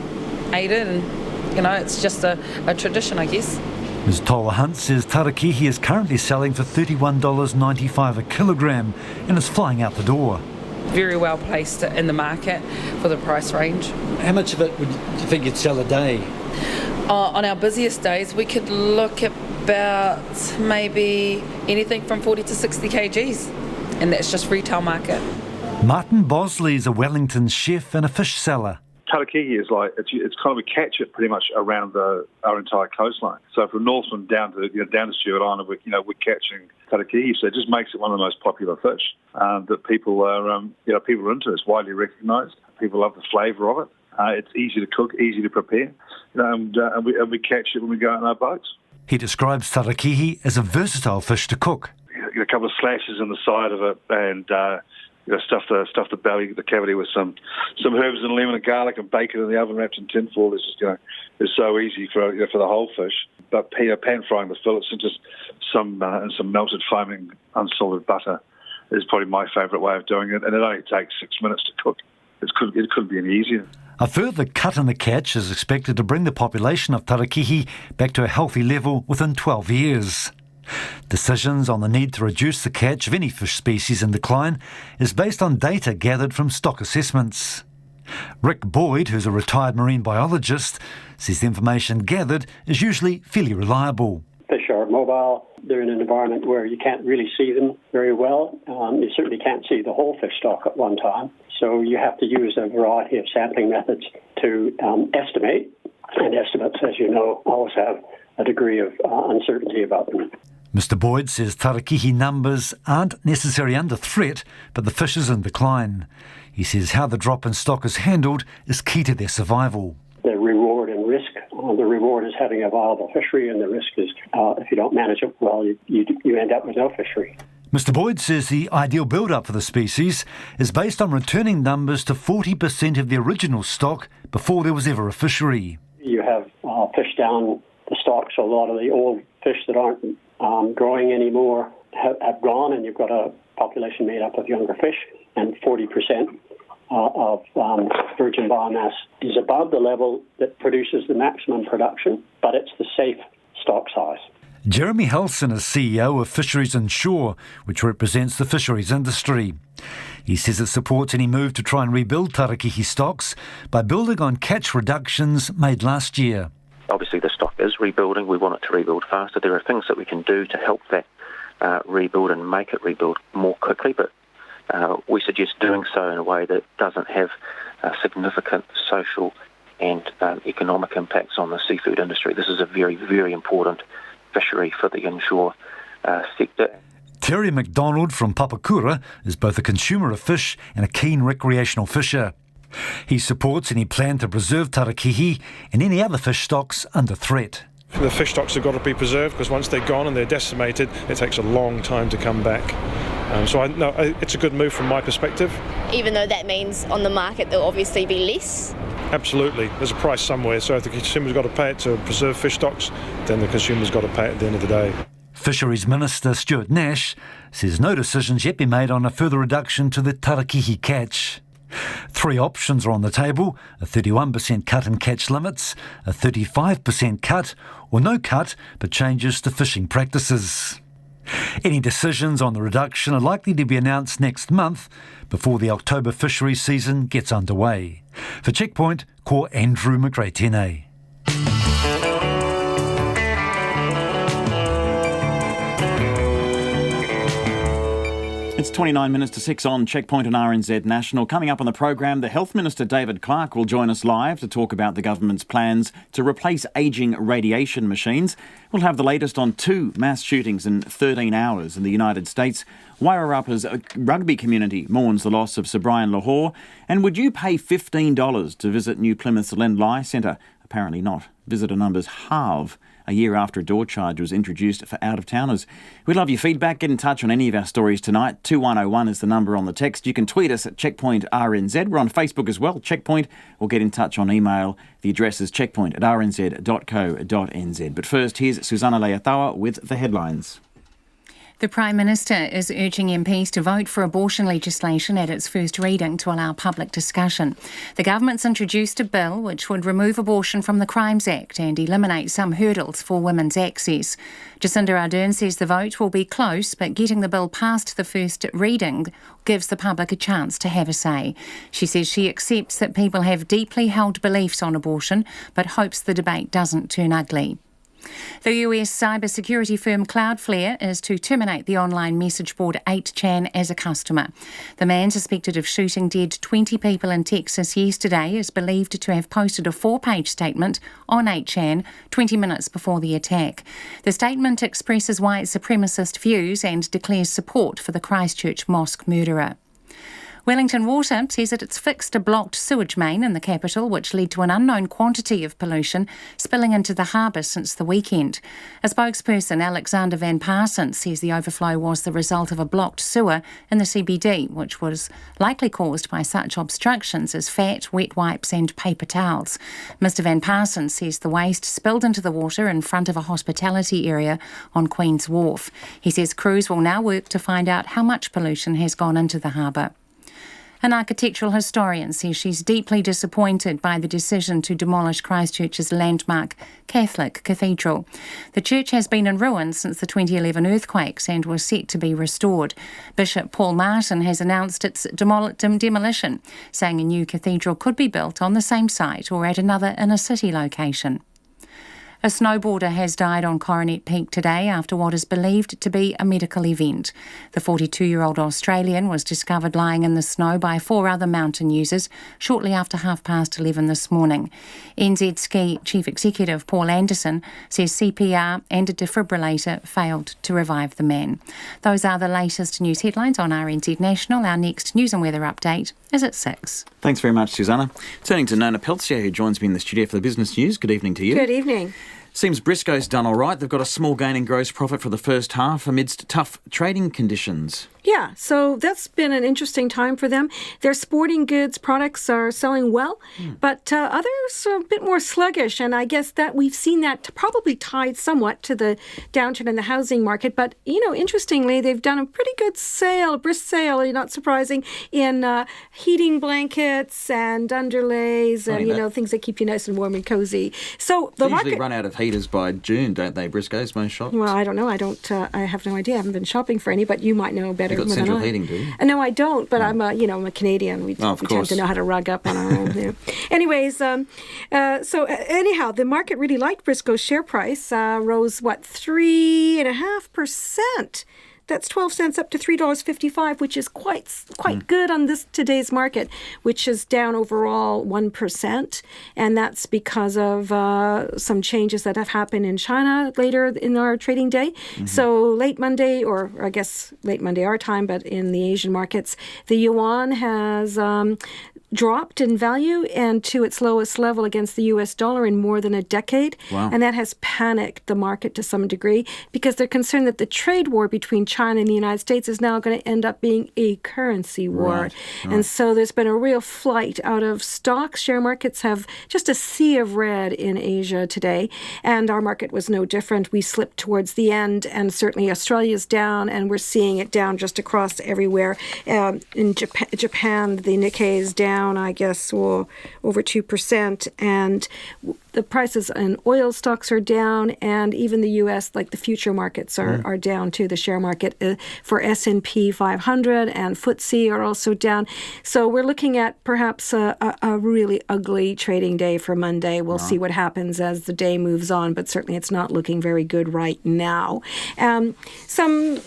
Speaker 10: ate it, and it's just a tradition, I guess.
Speaker 9: Ms. Towa Hunt says Tarakihi is currently selling for $31.95 a kilogram and is flying out the door.
Speaker 10: Very well placed in the market for the price range.
Speaker 11: How much of it would you think you'd sell a day?
Speaker 10: On our busiest days, we could look at about maybe anything from 40 to 60 kgs, and that's just retail market.
Speaker 9: Martin Bosley is a Wellington chef and a fish seller.
Speaker 12: Tarakihi is it's kind of a catch it pretty much around our entire coastline. So from Northland down to Stewart Island, we're catching Tarakihi. So it just makes it one of the most popular fish that people are into. It's widely recognised. People love the flavour of it. It's easy to cook, easy to prepare, and we catch it when we go out in our boats.
Speaker 9: He describes Tarakihi as a versatile fish to cook.
Speaker 12: A couple of slashes in the side of it, and stuff the belly, the cavity with some herbs and lemon and garlic, and bake it in the oven wrapped in tinfoil. It's just it's so easy for the whole fish. But pan frying the fillets and just some melted foaming unsalted butter is probably my favourite way of doing it, and it only takes 6 minutes to cook. It couldn't be any easier.
Speaker 9: A further cut in the catch is expected to bring the population of Tarakihi back to a healthy level within 12 years. Decisions on the need to reduce the catch of any fish species in decline is based on data gathered from stock assessments. Rick Boyd, who's a retired marine biologist, says the information gathered is usually fairly reliable.
Speaker 14: Fish are mobile. They're in an environment where you can't really see them very well. You certainly can't see the whole fish stock at one time. So you have to use a variety of sampling methods to estimate. And estimates, as you know, always have a degree of uncertainty about them.
Speaker 9: Mr. Boyd says Tarakihi numbers aren't necessarily under threat, but the fish is in decline. He says how the drop in stock is handled is key to their survival.
Speaker 14: The reward and risk. The reward is having a viable fishery, and the risk is if you don't manage it well, you end up with no fishery.
Speaker 9: Mr. Boyd says the ideal build-up for the species is based on returning numbers to 40% of the original stock before there was ever a fishery.
Speaker 14: You have fished down the stock, so a lot of the old fish that aren't growing anymore have gone, and you've got a population made up of younger fish, and 40% of virgin biomass is above the level that produces the maximum production, but it's the safe stock size.
Speaker 9: Jeremy Helson is CEO of Fisheries Inshore, which represents the fisheries industry. He says it supports any move to try and rebuild Tarakihi stocks by building on catch reductions made last year.
Speaker 6: Obviously the stock is rebuilding. We want it to rebuild faster. There are things that we can do to help that rebuild and make it rebuild more quickly, but we suggest doing so in a way that doesn't have significant social and economic impacts on the seafood industry. This is a very, very important fishery for the inshore sector.
Speaker 9: Terry McDonald from Papakura is both a consumer of fish and a keen recreational fisher. He supports any plan to preserve Tarakihi and any other fish stocks under threat.
Speaker 13: The fish stocks have got to be preserved because once they're gone and they're decimated, it takes a long time to come back. It's a good move from my perspective.
Speaker 15: Even though that means on the market there'll obviously be less?
Speaker 13: Absolutely. There's a price somewhere, so if the consumer's got to pay it to preserve fish stocks, then the consumer's got to pay it at the end of the day.
Speaker 9: Fisheries Minister Stuart Nash says no decisions yet been made on a further reduction to the Tarakihi catch. 3 options are on the table: a 31% cut in catch limits, a 35% cut, or no cut but changes to fishing practices. Any decisions on the reduction are likely to be announced next month before the October fisheries season gets underway. For Checkpoint, ko Andrew McRae-Tene.
Speaker 5: It's 29 minutes to 6 on Checkpoint on RNZ National. Coming up on the program, the Health Minister David Clark will join us live to talk about the government's plans to replace ageing radiation machines. We'll have the latest on 2 mass shootings in 13 hours in the United States. Wairarapa's rugby community mourns the loss of Sir Brian Lahore. And would you pay $15 to visit New Plymouth's Len Lye Center? Apparently not. Visitor numbers halve a year after a door charge was introduced for out-of-towners. We'd love your feedback. Get in touch on any of our stories tonight. 2101 is the number on the text. You can tweet us at Checkpoint RNZ. We're on Facebook as well, Checkpoint, or get in touch on email. The address is checkpoint@rnz.co.nz. But first, here's Susanna Leatawa with the headlines.
Speaker 16: The Prime Minister is urging MPs to vote for abortion legislation at its first reading to allow public discussion. The government's introduced a bill which would remove abortion from the Crimes Act and eliminate some hurdles for women's access. Jacinda Ardern says the vote will be close, but getting the bill past the first reading gives the public a chance to have a say. She says she accepts that people have deeply held beliefs on abortion, but hopes the debate doesn't turn ugly. The US cybersecurity firm Cloudflare is to terminate the online message board 8chan as a customer. The man suspected of shooting dead 20 people in Texas yesterday is believed to have posted a 4-page statement on 8chan 20 minutes before the attack. The statement expresses white supremacist views and declares support for the Christchurch mosque murderer. Wellington Water says that it's fixed a blocked sewage main in the capital, which led to an unknown quantity of pollution spilling into the harbour since the weekend. A spokesperson, Alexander Van Parsons, says the overflow was the result of a blocked sewer in the CBD, which was likely caused by such obstructions as fat, wet wipes and paper towels. Mr Van Parsons says the waste spilled into the water in front of a hospitality area on Queen's Wharf. He says crews will now work to find out how much pollution has gone into the harbour. An architectural historian says she's deeply disappointed by the decision to demolish Christchurch's landmark Catholic Cathedral. The church has been in ruins since the 2011 earthquakes and was set to be restored. Bishop Paul Martin has announced its demolition, saying a new cathedral could be built on the same site or at another inner-city location. A snowboarder has died on Coronet Peak today after what is believed to be a medical event. The 42-year-old Australian was discovered lying in the snow by 4 other mountain users shortly after 11:30 this morning. NZ Ski Chief Executive Paul Anderson says CPR and a defibrillator failed to revive the man. Those are the latest news headlines on RNZ National. Our next news and weather update is at 6.
Speaker 5: Thanks very much, Susanna. Turning to Nona Peltier, who joins me in the studio for the business news. Good evening to you.
Speaker 17: Good evening.
Speaker 5: Seems Briscoe's done all right. They've got a small gain in gross profit for the first half amidst tough trading conditions.
Speaker 17: Yeah, Yeah, so that's been an interesting time for them. Their sporting goods products are selling well, but others are a bit more sluggish, and I guess that we've seen that probably tied somewhat to the downturn in the housing market. But, interestingly, they've done a pretty good sale, brisk sale, not surprising, in heating blankets and underlays and, things that keep you nice and warm and cozy. So the market...
Speaker 5: They usually run out of heaters by June, don't they, Briscoes, most shops?
Speaker 17: Well, I don't know. I have no idea. I haven't been shopping for any, but you might know better.
Speaker 5: You've got central heating, do you?
Speaker 17: No, I don't, but I'm a Canadian. We tend to know how to rug up on our own. Anyways, so anyhow, the market really liked Briscoe's share price, rose, 3.5%. That's 12 cents up to $3.55, which is quite good on today's market, which is down overall 1%. And that's because of some changes that have happened in China later in our trading day. Mm-hmm. So late Monday, or I guess late Monday our time, but in the Asian markets, the yuan has dropped in value and to its lowest level against the U.S. dollar in more than a decade. Wow. And that has panicked the market to some degree because they're concerned that the trade war between China and the United States is now going to end up being a currency war. Right. And so there's been a real flight out of stocks. Share markets have just a sea of red in Asia today. And our market was no different. We slipped towards the end, and certainly Australia's down, and we're seeing it down just across everywhere. In Japan, the Nikkei is down, I guess, over 2%, and the prices in oil stocks are down, and even the U.S., like the future markets, are down too. The share market for S&P 500 and FTSE are also down. So we're looking at perhaps a really ugly trading day for Monday. We'll see what happens as the day moves on, but certainly it's not looking very good right now. Some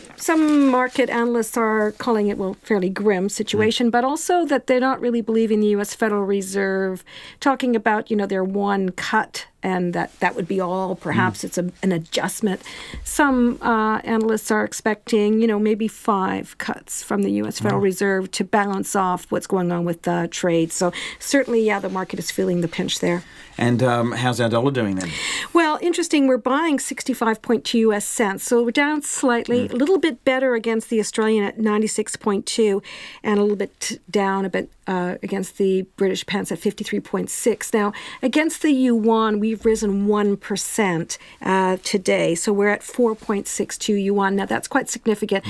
Speaker 17: market analysts are calling it, fairly grim situation, but also that they're not really believing the U.S. Federal Reserve, talking about, their one cut, and that would be all. Perhaps it's an adjustment. Some analysts are expecting, maybe 5 cuts from the U.S. Federal Reserve to balance off what's going on with trade. So certainly, the market is feeling the pinch there.
Speaker 5: And how's our dollar doing then?
Speaker 17: Well, interesting. We're buying 65.2 U.S. cents. So we're down slightly, a little bit better against the Australian at 96.2, and a little bit down a bit against the British pence at 53.6. Now, against the yuan, we've risen 1% today. So we're at 4.62 yuan. Now, that's quite significant.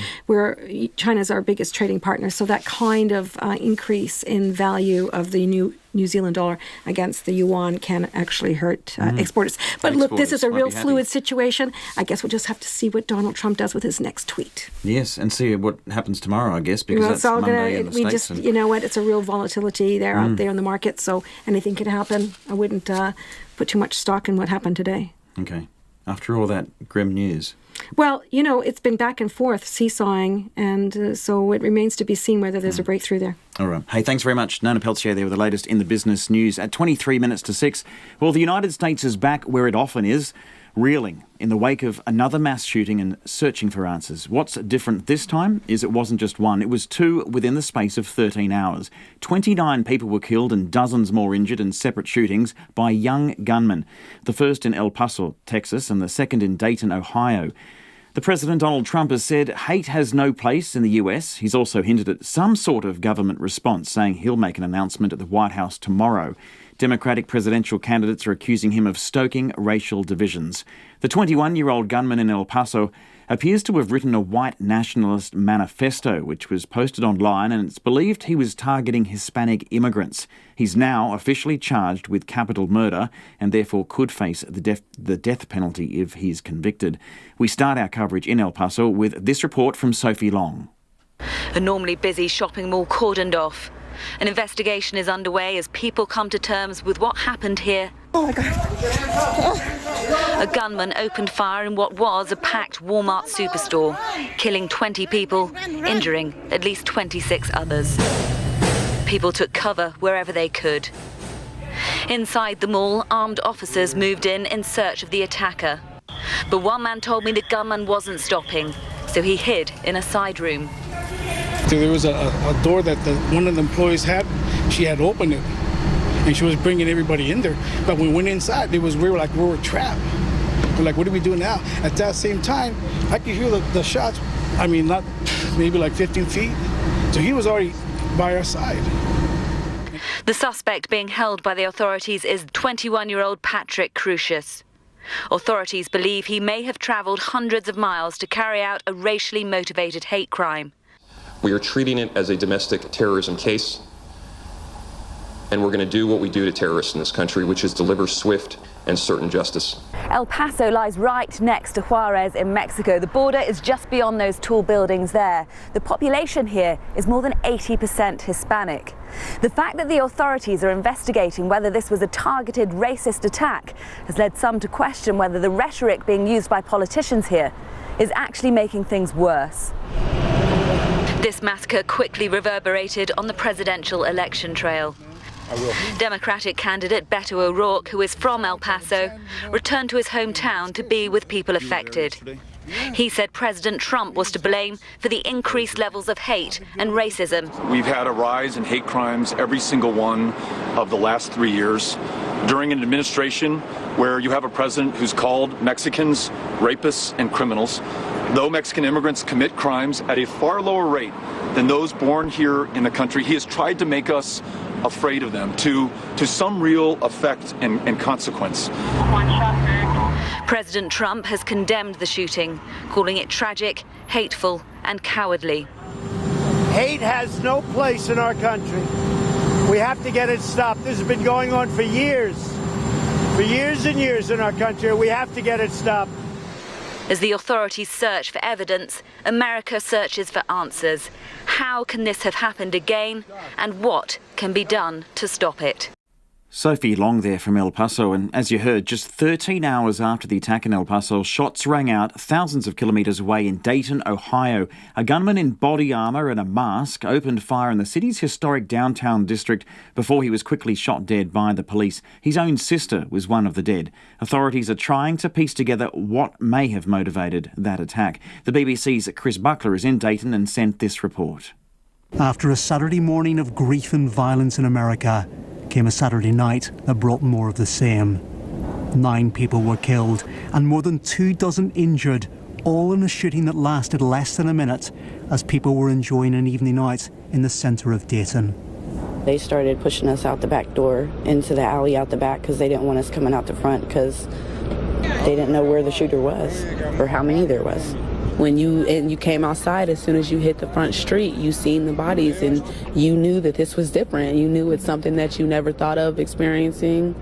Speaker 17: China's our biggest trading partner. So that kind of increase in value of the New Zealand dollar against the yuan can actually hurt exporters. But look, this is a real fluid situation. I guess we'll just have to see what Donald Trump does with his next tweet.
Speaker 5: Yes, and see what happens tomorrow, I guess, because that's Monday in the States.
Speaker 17: You know what? It's a real volatility there out there in the market, so anything can happen. I wouldn't put too much stock in what happened today.
Speaker 5: Okay. After all that grim news.
Speaker 17: Well, it's been back and forth, seesawing, and so it remains to be seen whether there's a breakthrough there.
Speaker 5: All right. Hey, thanks very much. Nona Peltier there with the latest in the business news at 23 minutes to 6. Well, the United States is back where it often is, reeling in the wake of another mass shooting and searching for answers. What's different this time is it wasn't just one, it was 2 within the space of 13 hours. 29 people were killed and dozens more injured in separate shootings by young gunmen. The first in El Paso, Texas, and the second in Dayton, Ohio. The President, Donald Trump, has said hate has no place in the US. He's also hinted at some sort of government response, saying he'll make an announcement at the White House tomorrow. Democratic presidential candidates are accusing him of stoking racial divisions. The 21-year-old gunman in El Paso appears to have written a white nationalist manifesto, which was posted online, and it's believed he was targeting Hispanic immigrants. He's now officially charged with capital murder and therefore could face the death penalty if he's convicted. We start our coverage in El Paso with this report from Sophie Long.
Speaker 18: A normally busy shopping mall cordoned off. An investigation is underway as people come to terms with what happened here.
Speaker 19: Oh my God.
Speaker 18: A gunman opened fire in what was a packed Walmart superstore, killing 20 people, injuring at least 26 others. People took cover wherever they could. Inside the mall, armed officers moved in search of the attacker. But one man told me the gunman wasn't stopping, so he hid in a side room.
Speaker 19: There was a door that one of the employees had. She had opened it, and she was bringing everybody in there. But when we went inside, we were trapped. We're like, what do we do now? At that same time, I could hear the shots. I mean, not maybe like 15 feet. So he was already by our side.
Speaker 18: The suspect being held by the authorities is 21-year-old Patrick Crucius. Authorities believe he may have travelled hundreds of miles to carry out a racially motivated hate crime.
Speaker 1: We are treating it as a domestic terrorism case, and we're going to do what we do to terrorists in this country, which is deliver swift and certain justice.
Speaker 18: El Paso lies right next to Juarez in Mexico. The border is just beyond those tall buildings there. The population here is more than 80% Hispanic. The fact that the authorities are investigating whether this was a targeted racist attack has led some to question whether the rhetoric being used by politicians here is actually making things worse. This massacre quickly reverberated on the presidential election trail. Democratic candidate Beto O'Rourke, who is from El Paso, returned to his hometown to be with people affected. He said President Trump was to blame for the increased levels of hate and racism.
Speaker 2: We've had a rise in hate crimes every single one of the last 3 years during an administration where you have a president who's called Mexicans rapists and criminals. Though Mexican immigrants commit crimes at a far lower rate than those born here in the country, he has tried to make us afraid of them to some real effect and consequence.
Speaker 18: President Trump has condemned the shooting, calling it tragic, hateful and cowardly.
Speaker 20: Hate has no place in our country. We have to get it stopped. This has been going on for years and years in our country. We have to get it stopped.
Speaker 18: As the authorities search for evidence, America searches for answers. How can this have happened again, and what can be done to stop it?
Speaker 5: Sophie Long there from El Paso, and as you heard, just 13 hours after the attack in El Paso, shots rang out thousands of kilometres away in Dayton, Ohio. A gunman in body armour and a mask opened fire in the city's historic downtown district before he was quickly shot dead by the police. His own sister was one of the dead. Authorities are trying to piece together what may have motivated that attack. The BBC's Chris Buckler is in Dayton and sent this report.
Speaker 21: After a Saturday morning of grief and violence in America, came a Saturday night that brought more of the same. 9 people were killed and more than 24 injured, all in a shooting that lasted less than a minute as people were enjoying an evening out in the centre of Dayton.
Speaker 23: They started pushing us out the back door into the alley out the back because they didn't want us coming out the front because they didn't know where the shooter was or how many there was. When you came outside, as soon as you hit the front street, you seen the bodies and you knew that this was different. You knew it's something that you never thought of experiencing.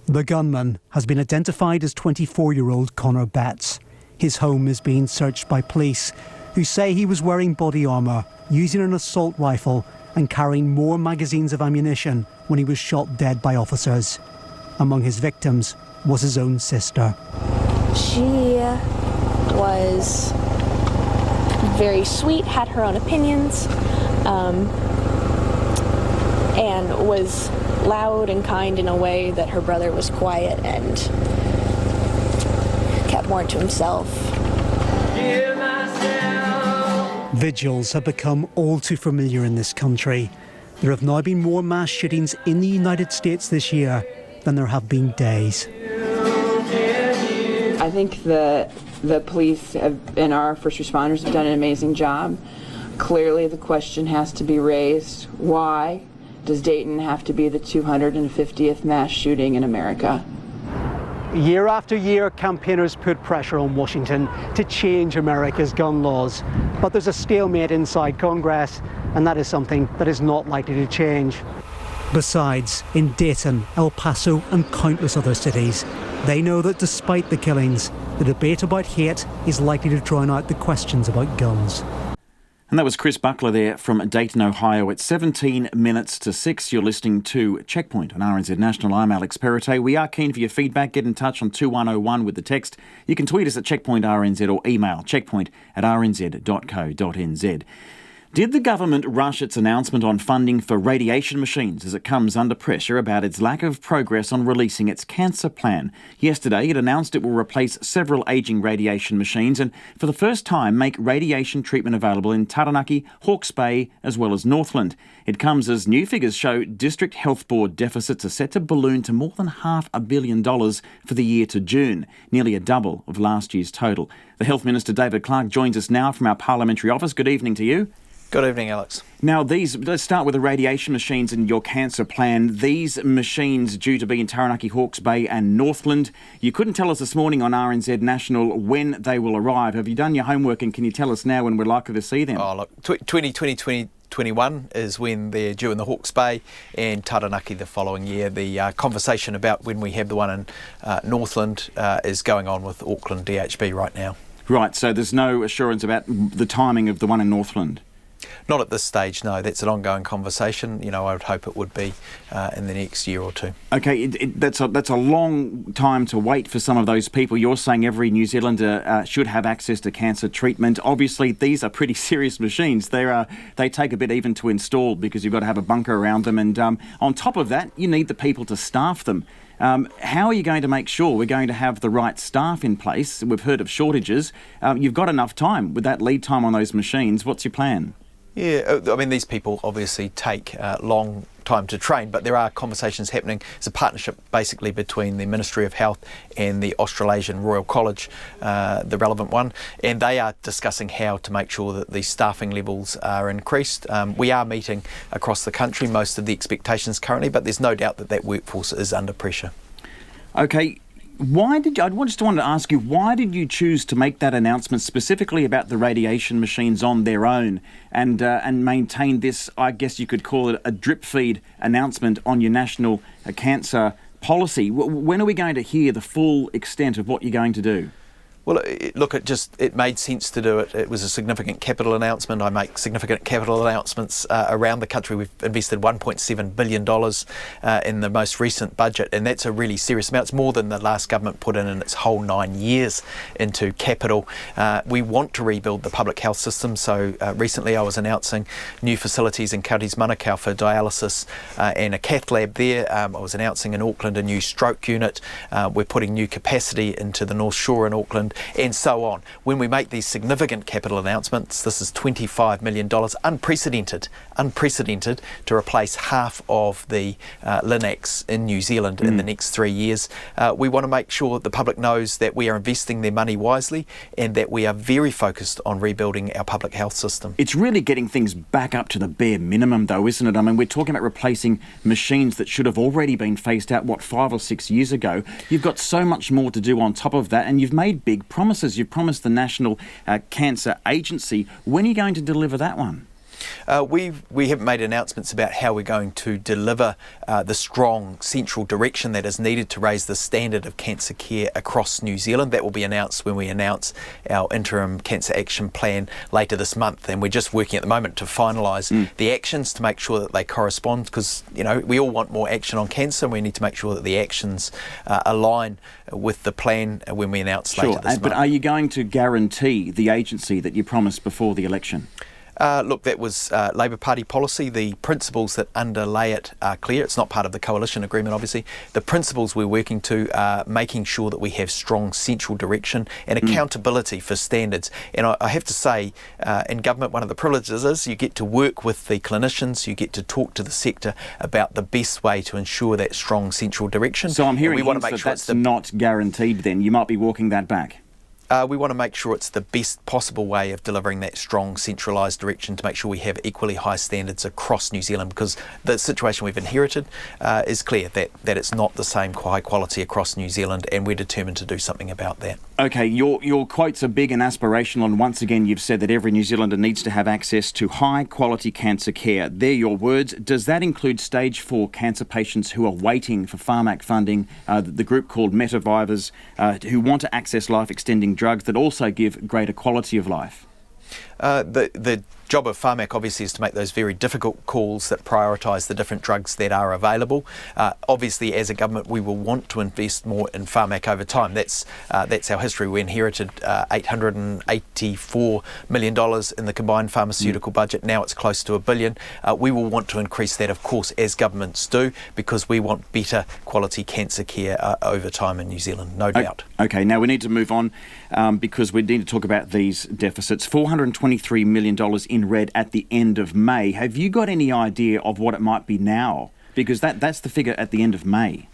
Speaker 21: The gunman has been identified as 24-year-old Connor Betts. His home is being searched by police, who say he was wearing body armour, using an assault rifle and carrying more magazines of ammunition when he was shot dead by officers. Among his victims was his own sister.
Speaker 26: She was very sweet, had her own opinions, and was loud and kind in a way that her brother was quiet and kept more to himself.
Speaker 21: Vigils have become all too familiar in this country. There have now been more mass shootings in the United States this year than there have been days.
Speaker 27: I think that the police and our first responders have done an amazing job. Clearly the question has to be raised, why does Dayton have to be the 250th mass shooting in America?
Speaker 21: Year after year, campaigners put pressure on Washington to change America's gun laws. But there's a stalemate inside Congress, and that is something that is not likely to change. Besides, in Dayton, El Paso and countless other cities, they know that despite the killings, the debate about hate is likely to drown out the questions about guns.
Speaker 5: And that was Chris Buckler there from Dayton, Ohio. It's 17 minutes to 6. You're listening to Checkpoint on RNZ National. I'm Alex Perrottet. We are keen for your feedback. Get in touch on 2101 with the text. You can tweet us at Checkpoint RNZ or email checkpoint@rnz.co.nz. Did the government rush its announcement on funding for radiation machines as it comes under pressure about its lack of progress on releasing its cancer plan? Yesterday, it announced it will replace several ageing radiation machines and, for the first time, make radiation treatment available in Tarakihi, Hawke's Bay, as well as Northland. It comes as new figures show District Health Board deficits are set to balloon to more than $500 million for the year to June, nearly a double of last year's total. The Health Minister, David Clark, joins us now from our parliamentary office. Good evening to you.
Speaker 3: Good evening, Alex.
Speaker 5: Now, let's start with the radiation machines in your cancer plan. These machines due to be in Tarakihi, Hawke's Bay and Northland. You couldn't tell us this morning on RNZ National when they will arrive. Have you done your homework and can you tell us now when we're likely to see them?
Speaker 3: Oh, look, 2021 is when they're due in the Hawke's Bay and Tarakihi the following year. The conversation about when we have the one in Northland is going on with Auckland DHB right now.
Speaker 5: Right, so there's no assurance about the timing of the one in Northland?
Speaker 3: Not at this stage, no. That's an ongoing conversation. You know, I would hope it would be in the next year or two. Okay,
Speaker 5: that's a long time to wait for some of those people. You're saying every New Zealander should have access to cancer treatment. Obviously, these are pretty serious machines. They take a bit even to install because you've got to have a bunker around them. And on top of that, you need the people to staff them. How are you going to make sure we're going to have the right staff in place? We've heard of shortages. You've got enough time with that lead time on those machines. What's your plan?
Speaker 3: Yeah, I mean, these people obviously take long time to train, but there are conversations happening. It's a partnership basically between the Ministry of Health and the Australasian Royal College, the relevant one, and they are discussing how to make sure that the staffing levels are increased. We are meeting across the country most of the expectations currently, but there's no doubt that that workforce is under pressure.
Speaker 5: Okay. I just wanted to ask you, why did you choose to make that announcement specifically about the radiation machines on their own and maintain this, I guess you could call it a drip feed announcement on your national cancer policy? When are we going to hear the full extent of what you're going to do?
Speaker 3: Well, look, it made sense to do it. It was a significant capital announcement. I make significant capital announcements around the country. We've invested $1.7 billion in the most recent budget, and that's a really serious amount. It's more than the last government put in its whole 9 years into capital. We want to rebuild the public health system, so recently I was announcing new facilities in Counties Manukau for dialysis and a cath lab there. I was announcing in Auckland a new stroke unit. We're putting new capacity into the North Shore in Auckland, and so on. When we make these significant capital announcements, this is $25 million, unprecedented to replace half of the Linacs in New Zealand in the next 3 years. We want to make sure the public knows that we are investing their money wisely and that we are very focused on rebuilding our public health system.
Speaker 5: It's really getting things back up to the bare minimum though, isn't it? I mean, we're talking about replacing machines that should have already been phased out, 5 or 6 years ago. You've got so much more to do on top of that, and you've made big promises. You promised the National Cancer Agency. When are you going to deliver that one?
Speaker 3: We have made announcements about how we're going to deliver the strong central direction that is needed to raise the standard of cancer care across New Zealand. That will be announced when we announce our interim cancer action plan later this month, and we're just working at the moment to finalise the actions to make sure that they correspond, because we all want more action on cancer, and we need to make sure that the actions align with the plan when we announce later this month.
Speaker 5: But are you going to guarantee the agency that you promised before the election?
Speaker 3: Look, that was Labor Party policy. The principles that underlay it are clear. It's not part of the coalition agreement, obviously. The principles we're working to are making sure that we have strong central direction and accountability for standards. And I have to say, in government, one of the privileges is you get to work with the clinicians, you get to talk to the sector about the best way to ensure that strong central direction.
Speaker 5: So I'm hearing that's not guaranteed then. You might be walking that back.
Speaker 3: We want to make sure it's the best possible way of delivering that strong centralised direction to make sure we have equally high standards across New Zealand, because the situation we've inherited is clear that it's not the same high quality across New Zealand, and we're determined to do something about that.
Speaker 5: Okay, your quotes are big and aspirational, and once again you've said that every New Zealander needs to have access to high quality cancer care. They're your words. Does that include stage 4 cancer patients who are waiting for Pharmac funding, the group called Metavivers, who want to access life extending drugs that also give greater quality of life?
Speaker 3: The job of Pharmac obviously is to make those very difficult calls that prioritise the different drugs that are available. Obviously, as a government, we will want to invest more in Pharmac over time. That's our history. We inherited $884 million in the combined pharmaceutical budget. Now it's close to $1 billion. We will want to increase that, of course, as governments do, because we want better quality cancer care over time in New Zealand, no doubt.
Speaker 5: Okay, now we need to move on because we need to talk about these deficits. $423 million in red at the end of May. Have you got any idea of what it might be now? Because that's the figure at the end of May.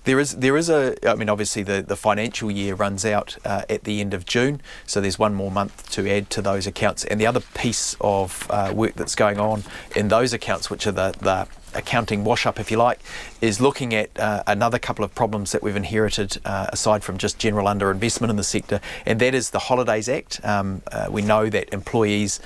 Speaker 5: Obviously the financial year runs out at the end of June, so there's one more month to add to those accounts. And the other piece of work that's going on in those accounts, which are the accounting wash-up, if you like, is looking at another couple of problems that we've inherited aside from just general underinvestment in the sector, and that is the Holidays Act. We know that employees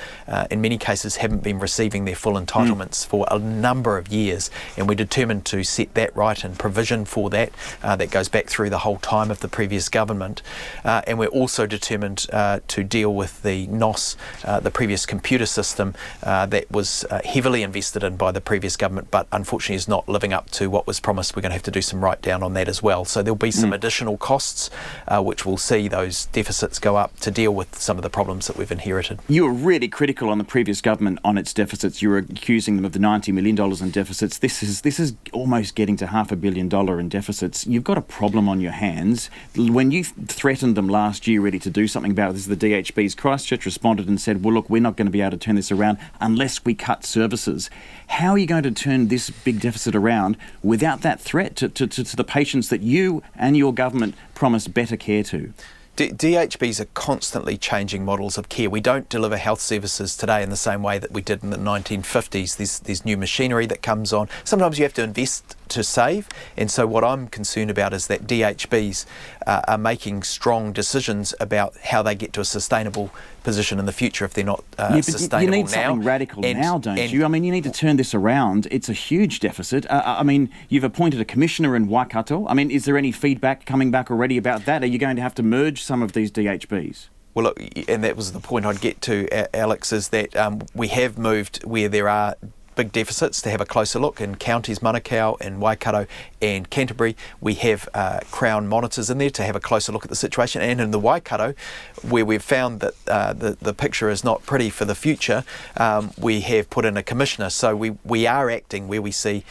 Speaker 5: in many cases haven't been receiving their full entitlements for a number of years, and we're determined to set that right and provision for that. That goes back through the whole time of the previous government, and we're also determined to deal with the NOS, the previous computer system that was heavily invested in by the previous government, but unfortunately is not living up to what was promised. We're going to have to do some write down on that as well. So there'll be some additional costs which will see those deficits go up to deal with some of the problems that we've inherited. You were really critical on the previous government on its deficits. You were accusing them of the $90 million in deficits. This is almost getting to $500 million in deficits. You've got a problem on your hands. When you threatened them last year ready to do something about it, this is the DHB's, Christchurch responded and said, well, look, we're not going to be able to turn this around unless we cut services. How are you going to turn this big deficit around without that threat to the patients that you and your government promised better care to? DHBs are constantly changing models of care. We don't deliver health services today in the same way that we did in the 1950s. There's new machinery that comes on. Sometimes you have to invest to save, and so what I'm concerned about is that DHBs are making strong decisions about how they get to a sustainable position in the future if they're not sustainable now. You need something radical now, don't you? I mean, you need to turn this around. It's a huge deficit. You've appointed a commissioner in Waikato. I mean, is there any feedback coming back already about that? Are you going to have to merge some of these DHBs? Well, look, and that was the point I'd get to, Alex, is that we have moved where there are big deficits to have a closer look in counties Manukau and Waikato and Canterbury. We have Crown monitors in there to have a closer look at the situation, and in the Waikato, where we've found that the picture is not pretty for the future, we have put in a commissioner. So we are acting where we see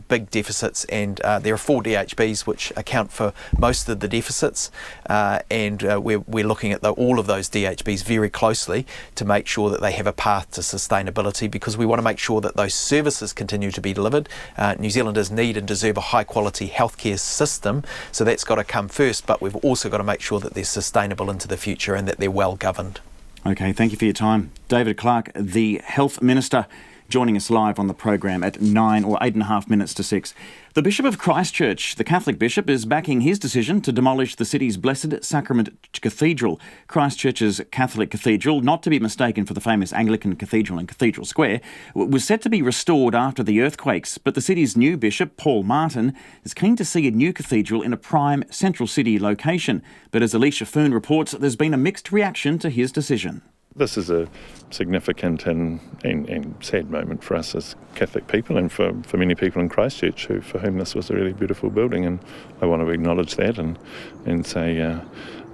Speaker 5: big deficits, and there are 4 DHBs which account for most of the deficits, and we're looking at all of those DHBs very closely to make sure that they have a path to sustainability, because we want to make sure that those services continue to be delivered. New Zealanders need and deserve a high quality healthcare system, so that's got to come first, but we've also got to make sure that they're sustainable into the future and that they're well governed. Okay, thank you for your time. David Clark, the Health Minister, joining us live on the program at 9 or 8.5 minutes to 6. The Bishop of Christchurch, the Catholic Bishop, is backing his decision to demolish the city's Blessed Sacrament Cathedral. Christchurch's Catholic Cathedral, not to be mistaken for the famous Anglican Cathedral in Cathedral Square, was set to be restored after the earthquakes, but the city's new bishop, Paul Martin, is keen to see a new cathedral in a prime central city location. But as Alicia Foon reports, there's been a mixed reaction to his decision.
Speaker 4: This is a significant and sad moment for us as Catholic people, and for many people in Christchurch for whom this was a really beautiful building, and I want to acknowledge that and say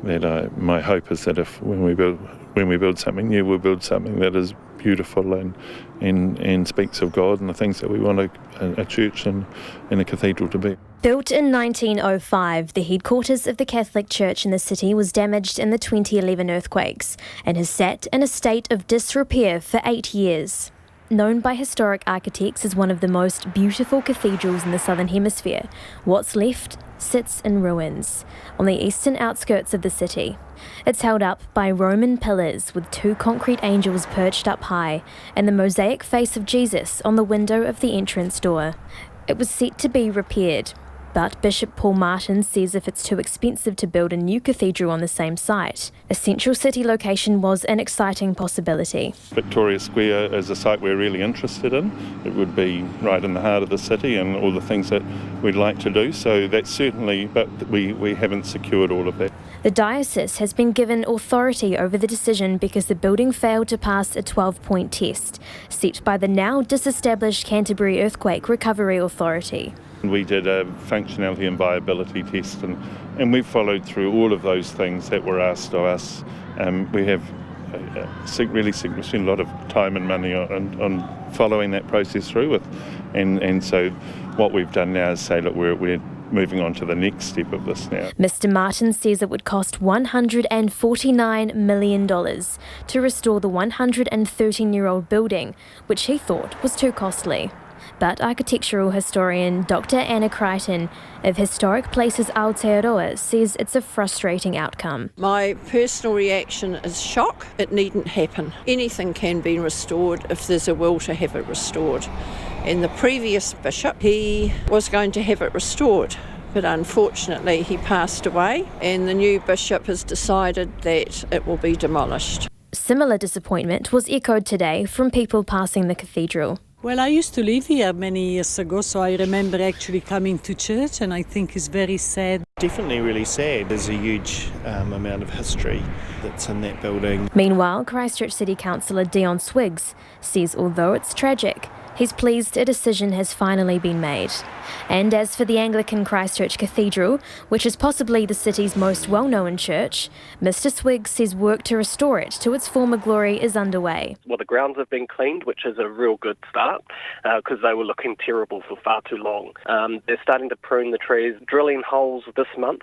Speaker 4: that my hope is that when we build something new, we'll build something that is beautiful and speaks of God and the things that we want a church and a cathedral to be.
Speaker 7: Built in 1905, the headquarters of the Catholic Church in the city was damaged in the 2011 earthquakes and has sat in a state of disrepair for 8 years. Known by historic architects as one of the most beautiful cathedrals in the Southern Hemisphere, what's left sits in ruins on the eastern outskirts of the city. It's held up by Roman pillars with 2 concrete angels perched up high and the mosaic face of Jesus on the window of the entrance door. It was set to be repaired, but Bishop Paul Martin says if it's too expensive to build a new cathedral on the same site, a central city location was an exciting possibility.
Speaker 4: Victoria Square is a site we're really interested in. It would be right in the heart of the city and all the things that we'd like to do, so that's certainly, but we haven't secured all of that.
Speaker 7: The diocese has been given authority over the decision because the building failed to pass a 12-point test set by the now disestablished Canterbury Earthquake Recovery Authority.
Speaker 4: We did a functionality and viability test, and we followed through all of those things that were asked of us. We have really spent a lot of time and money on following that process through with, and so what we've done now is say, look, we're moving on to the next step of this now.
Speaker 7: Mr. Martin says it would cost $149 million to restore the 113-year-old building, which he thought was too costly. But architectural historian Dr. Anna Crichton of Historic Places Aotearoa says it's a frustrating outcome.
Speaker 8: My personal reaction is shock. It needn't happen. Anything can be restored if there's a will to have it restored. And the previous bishop, he was going to have it restored, but unfortunately he passed away, and the new bishop has decided that it will be demolished.
Speaker 7: Similar disappointment was echoed today from people passing the cathedral.
Speaker 10: Well, I used to live here many years ago, so I remember actually coming to church, and I think it's very sad.
Speaker 11: Definitely really sad. There's a huge amount of history that's in that building.
Speaker 7: Meanwhile, Christchurch City Councillor Dion Swiggs says although it's tragic, he's pleased a decision has finally been made. And as for the Anglican Christchurch Cathedral, which is possibly the city's most well-known church, Mr. Swiggs says work to restore it to its former glory is underway.
Speaker 12: Well, the grounds have been cleaned, which is a real good start, because they were looking terrible for far too long. They're starting to prune the trees, drilling holes this month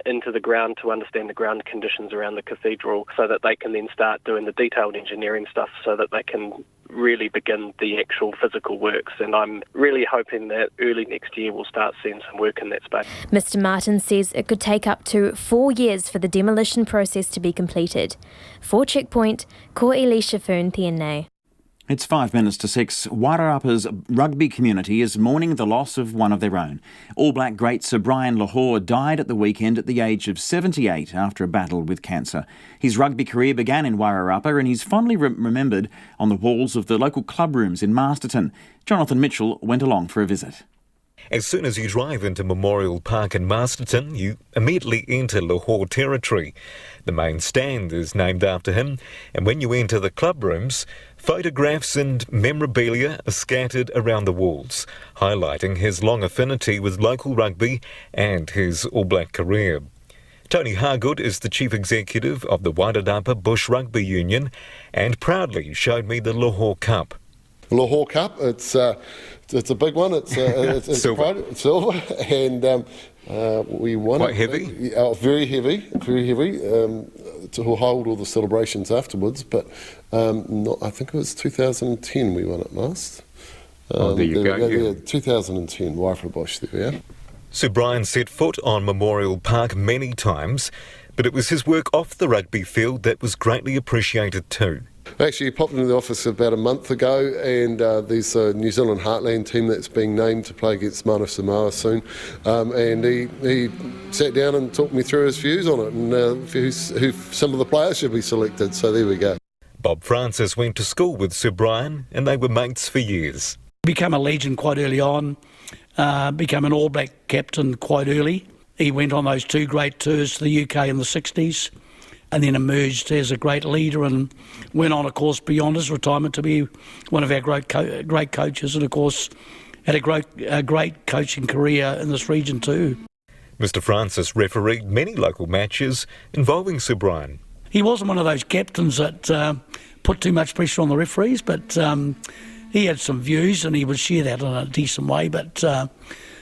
Speaker 12: into the ground to understand the ground conditions around the cathedral, so that they can then start doing the detailed engineering stuff so that they can really begin the actual physical works, and I'm really hoping that early next year we'll start seeing some work in that space.
Speaker 7: Mr. Martin says it could take up to 4 years for the demolition process to be completed. For Checkpoint, ko Elisha Fern Tierney.
Speaker 5: It's 5 minutes to 6. Wairarapa's rugby community is mourning the loss of one of their own. All Black great Sir Brian Lahore died at the weekend at the age of 78 after a battle with cancer. His rugby career began in Wairarapa, and he's fondly remembered on the walls of the local club rooms in Masterton. Jonathan Mitchell went along for a visit.
Speaker 22: As soon as you drive into Memorial Park in Masterton, you immediately enter Lahore territory. The main stand is named after him, and when you enter the club rooms, photographs and memorabilia are scattered around the walls, highlighting his long affinity with local rugby and his All Black career. Tony Hargood is the Chief Executive of the Wairarapa Bush Rugby Union and proudly showed me the Lahore Cup.
Speaker 24: The Lahore Cup, it's a big one. It's
Speaker 22: silver.
Speaker 24: Silver, and we won.
Speaker 22: Quite heavy.
Speaker 24: Very heavy. To hold all the celebrations afterwards, but I think it was 2010 we won it last.
Speaker 22: There you go.
Speaker 24: Yeah, 2010, Wairarapa Bush. There we are.
Speaker 22: Sir Brian set foot on Memorial Park many times, but it was his work off the rugby field that was greatly appreciated too.
Speaker 24: Actually, he popped into the office about a month ago, and there's a New Zealand Heartland team that's being named to play against Mana Samoa soon. And he sat down and talked me through his views on it and who some of the players should be selected. So there we go.
Speaker 22: Bob Francis went to school with Sir Brian, and they were mates for years.
Speaker 25: Became a legend quite early on, became an All Black captain quite early. He went on those 2 great tours to the UK in the 60s. And then emerged as a great leader and went on, of course, beyond his retirement to be one of our great coaches, and, of course, had a great coaching career in this region too.
Speaker 22: Mr Francis refereed many local matches involving Sir Brian.
Speaker 25: He wasn't one of those captains that put too much pressure on the referees, but he had some views and he would share that in a decent way, but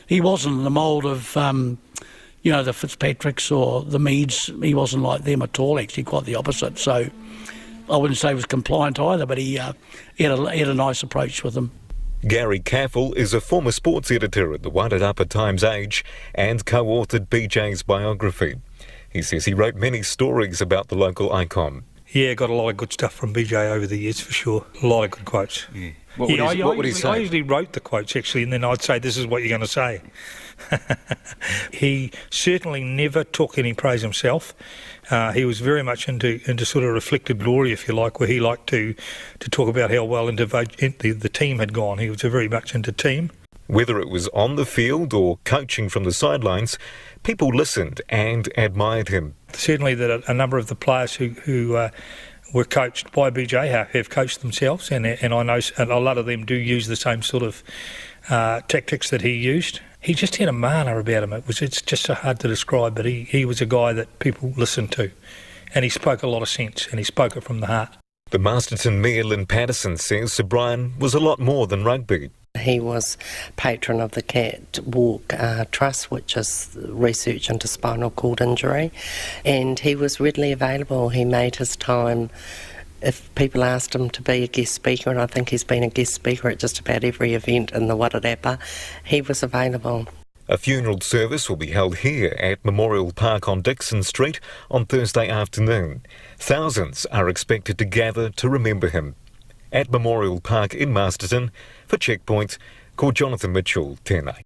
Speaker 25: he wasn't in the mould of... the Fitzpatricks or the Meads. He wasn't like them at all, actually, quite the opposite. So I wouldn't say he was compliant either, but he had a nice approach with them.
Speaker 22: Gary Caffel is a former sports editor at the Wairarapa Times-Age and co-authored BJ's biography. He says he wrote many stories about the local icon.
Speaker 28: Yeah, got a lot of good stuff from BJ over the years, for sure. A lot of good quotes.
Speaker 22: Yeah. What would he say?
Speaker 28: I usually wrote the quotes, actually, and then I'd say, this is what you're going to say. He certainly never took any praise himself. He was very much into sort of reflected glory, if you like, where he liked to talk about how well the team had gone. He was very much into team.
Speaker 22: Whether it was on the field or coaching from the sidelines, people listened and admired him.
Speaker 28: Certainly that a number of the players who were coached by BJ have coached themselves, and I know a lot of them do use the same sort of tactics that he used. He just had a mana about him. It's just so hard to describe, but he was a guy that people listened to, and he spoke a lot of sense, and he spoke it from the heart.
Speaker 22: The Masterton Mayor Lynn Patterson says Sir Brian was a lot more than rugby.
Speaker 6: He was patron of the Cat Walk Trust, which is research into spinal cord injury, and he was readily available. He made his time if people asked him to be a guest speaker, and I think he's been a guest speaker at just about every event in the Wairarapa, he was available.
Speaker 22: A funeral service will be held here at Memorial Park on Dixon Street on Thursday afternoon. Thousands are expected to gather to remember him. At Memorial Park in Masterton, for Checkpoint, called Jonathan Mitchell, Tēnei.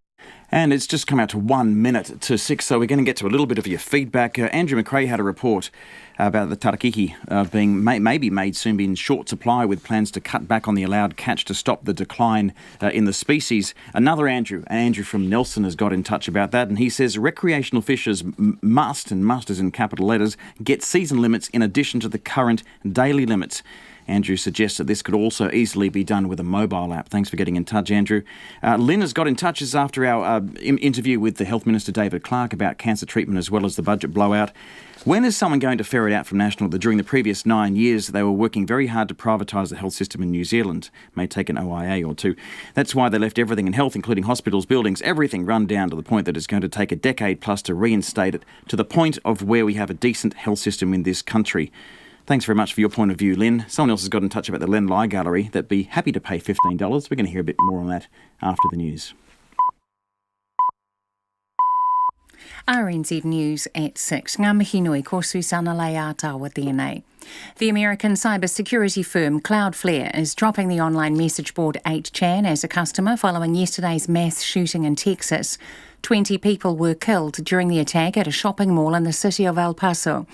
Speaker 5: And it's just come out to 1 minute to 6, so we're going to get to a little bit of your feedback. Andrew McRae had a report about the Tarakihi being maybe made soon be in short supply, with plans to cut back on the allowed catch to stop the decline in the species. Another Andrew from Nelson, has got in touch about that, and he says recreational fishers must, and must is in capital letters, get season limits in addition to the current daily limits. Andrew suggests that this could also easily be done with a mobile app. Thanks for getting in touch, Andrew. Lynn has got in touch as after our interview with the Health Minister David Clark about cancer treatment as well as the budget blowout. When is someone going to ferret out from National that during the previous 9 years they were working very hard to privatise the health system in New Zealand? May take an OIA or two. That's why they left everything in health, including hospitals, buildings, everything run down to the point that it's going to take a decade plus to reinstate it to the point of where we have a decent health system in this country. Thanks very much for your point of view, Lynn. Someone else has got in touch about the Len Lye Gallery that'd be happy to pay $15. We're going to hear a bit more on that after the news.
Speaker 9: RNZ News at 6. Ngā mihi nui, ko Susana Lei Atawa tēnei. The American cybersecurity firm Cloudflare is dropping the online message board 8chan as a customer following yesterday's mass shooting in Texas. 20 people were killed during the attack at a shopping mall in the city of El Paso.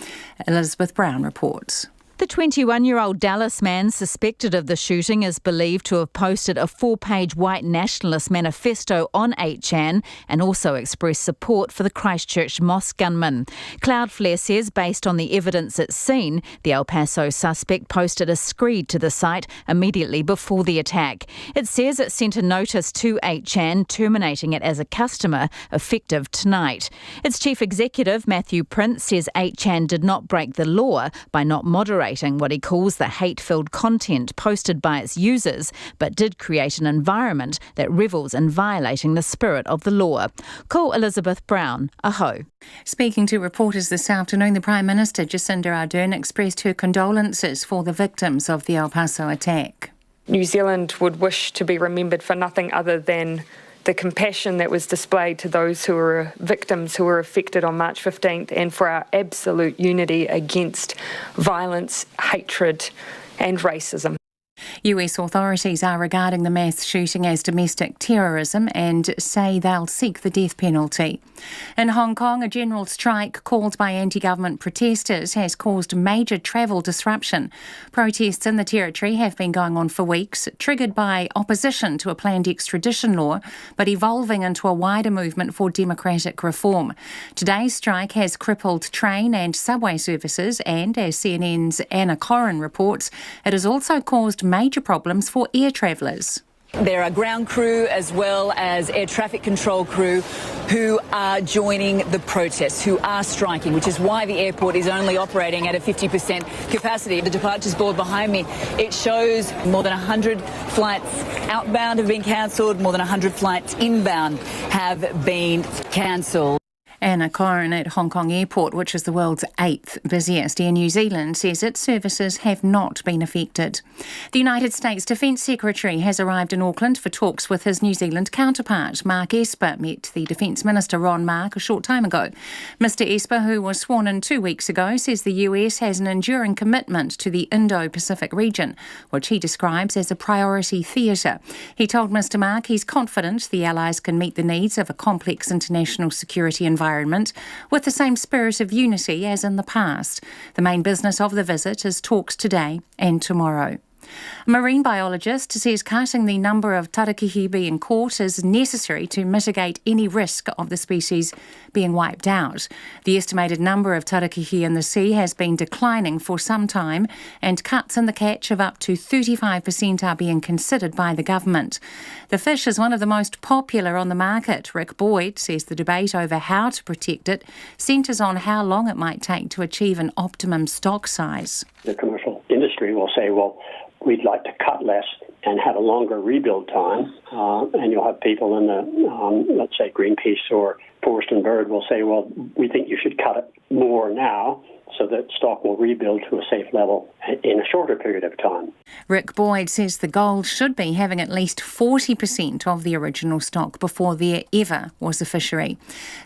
Speaker 9: Elizabeth Brown reports.
Speaker 13: The 21-year-old Dallas man suspected of the shooting is believed to have posted a 4-page white nationalist manifesto on 8chan and also expressed support for the Christchurch mosque gunman. Cloudflare says, based on the evidence it's seen, the El Paso suspect posted a screed to the site immediately before the attack. It says it sent a notice to 8chan terminating it as a customer, effective tonight. Its chief executive, Matthew Prince, says 8chan did not break the law by not moderating what he calls the hate-filled content posted by its users, but did create an environment that revels in violating the spirit of the law. Ko Elizabeth Brown, aho.
Speaker 9: Speaking to reporters this afternoon, the Prime Minister Jacinda Ardern expressed her condolences for the victims of the El Paso attack.
Speaker 14: New Zealand would wish to be remembered for nothing other than the compassion that was displayed to those who were victims who were affected on March 15th, and for our absolute unity against violence, hatred and racism.
Speaker 9: US authorities are regarding the mass shooting as domestic terrorism and say they'll seek the death penalty. In Hong Kong, a general strike called by anti-government protesters has caused major travel disruption. Protests in the territory have been going on for weeks, triggered by opposition to a planned extradition law, but evolving into a wider movement for democratic reform. Today's strike has crippled train and subway services, and as CNN's Anna Corrin reports, it has also caused major problems for air travellers.
Speaker 15: There are ground crew as well as air traffic control crew who are joining the protests, who are striking, which is why the airport is only operating at a 50% capacity. The departures board behind me, it shows more than 100 flights outbound have been cancelled, more than 100 flights inbound have been cancelled.
Speaker 9: Anna Corrin at Hong Kong Airport, which is the world's 8th busiest. Air New Zealand says its services have not been affected. The United States Defence Secretary has arrived in Auckland for talks with his New Zealand counterpart. Mark Esper met the Defence Minister Ron Mark a short time ago. Mr Esper, who was sworn in 2 weeks ago, says the US has an enduring commitment to the Indo-Pacific region, which he describes as a priority theatre. He told Mr Mark he's confident the Allies can meet the needs of a complex international security environment with the same spirit of unity as in the past. The main business of the visit is talks today and tomorrow. A marine biologist says cutting the number of Tarakihi being caught is necessary to mitigate any risk of the species being wiped out. The estimated number of Tarakihi in the sea has been declining for some time, and cuts in the catch of up to 35% are being considered by the government. The fish is one of the most popular on the market. Rick Boyd says the debate over how to protect it centres on how long it might take to achieve an optimum stock size.
Speaker 1: The commercial industry will say, well, we'd like to cut less and have a longer rebuild time, and you'll have people in the, let's say, Greenpeace or Forest and Bird will say, well, we think you should cut it more now so that stock will rebuild to a safe level in a shorter period of time.
Speaker 9: Rick Boyd says the goal should be having at least 40% of the original stock before there ever was a fishery.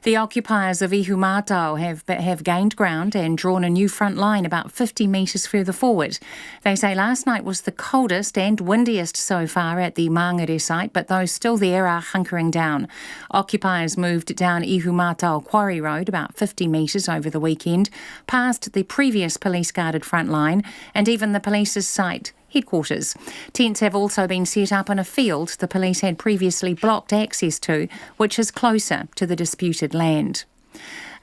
Speaker 9: The occupiers of Ihumātao have gained ground and drawn a new front line about 50 metres further forward. They say last night was the coldest and windiest so far at the Mangere site, but those still there are hunkering down. Occupiers moved down Ihumātao Quarry Road about 50 metres over the weekend, past the previous police-guarded front line and even the police's site headquarters. Tents have also been set up in a field the police had previously blocked access to, which is closer to the disputed land.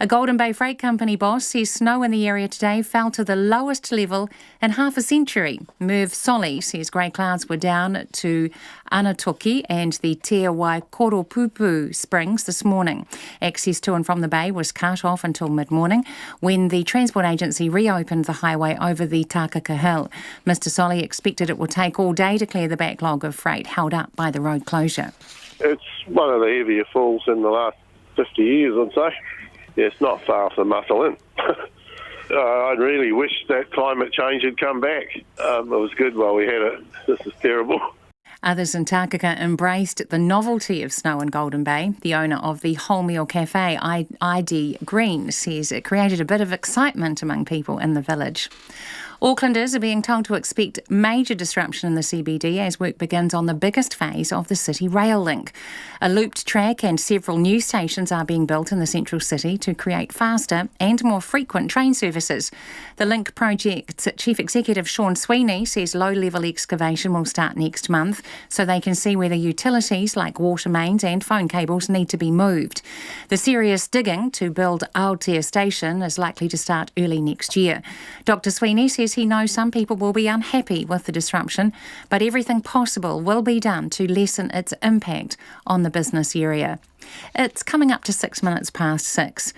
Speaker 9: A Golden Bay Freight Company boss says snow in the area today fell to the lowest level in half a century. Merv Solly says grey clouds were down to Anatoki and the Te Waikoropupu Springs this morning. Access to and from the bay was cut off until mid-morning when the Transport Agency reopened the highway over the Takaka Hill. Mr Solly expected it would take all day to clear the backlog of freight held up by the road closure.
Speaker 2: It's one of the heavier falls in the last 50 years, I'd say. Yeah, it's not far from Muscle Inn. I really wish that climate change had come back. It was good while we had it. This is terrible.
Speaker 9: Others in Takaka embraced the novelty of snow in Golden Bay. The owner of the wholemeal cafe, ID Green, says it created a bit of excitement among people in the village. Aucklanders are being told to expect major disruption in the CBD as work begins on the biggest phase of the city rail link. A looped track and several new stations are being built in the central city to create faster and more frequent train services. The Link project's chief executive Sean Sweeney says low-level excavation will start next month so they can see whether utilities like water mains and phone cables need to be moved. The serious digging to build Aotea Station is likely to start early next year. Dr Sweeney says he knows some people will be unhappy with the disruption, but everything possible will be done to lessen its impact on the business area. It's coming up to 6 minutes past 6.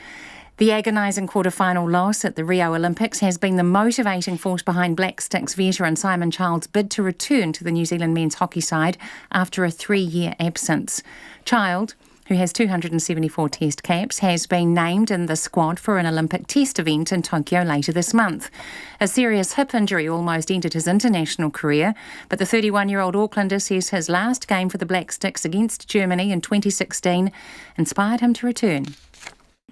Speaker 9: The agonising quarter-final loss at the Rio Olympics has been the motivating force behind Black Sticks veteran Simon Child's bid to return to the New Zealand men's hockey side after a 3-year absence. Child, who has 274 test caps, has been named in the squad for an Olympic test event in Tokyo later this month. A serious hip injury almost ended his international career, but the 31-year-old Aucklander says his last game for the Black Sticks against Germany in 2016 inspired him to return.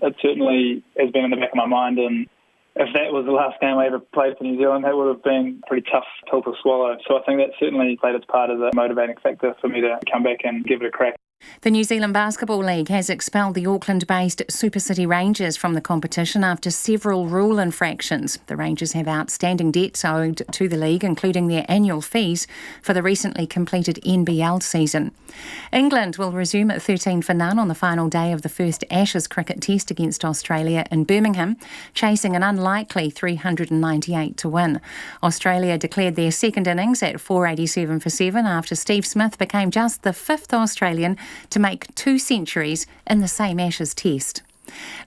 Speaker 16: It certainly has been in the back of my mind, and if that was the last game I ever played for New Zealand, that would have been a pretty tough pill to swallow. So I think that certainly played its part as a motivating factor for me to come back and give it a crack.
Speaker 9: The New Zealand Basketball League has expelled the Auckland-based Super City Rangers from the competition after several rule infractions. The Rangers have outstanding debts owed to the league, including their annual fees for the recently completed NBL season. England will resume at 13 for none on the final day of the first Ashes cricket test against Australia in Birmingham, chasing an unlikely 398 to win. Australia declared their second innings at 487 for 7 after Steve Smith became just the fifth Australian to make 2 centuries in the same Ashes test.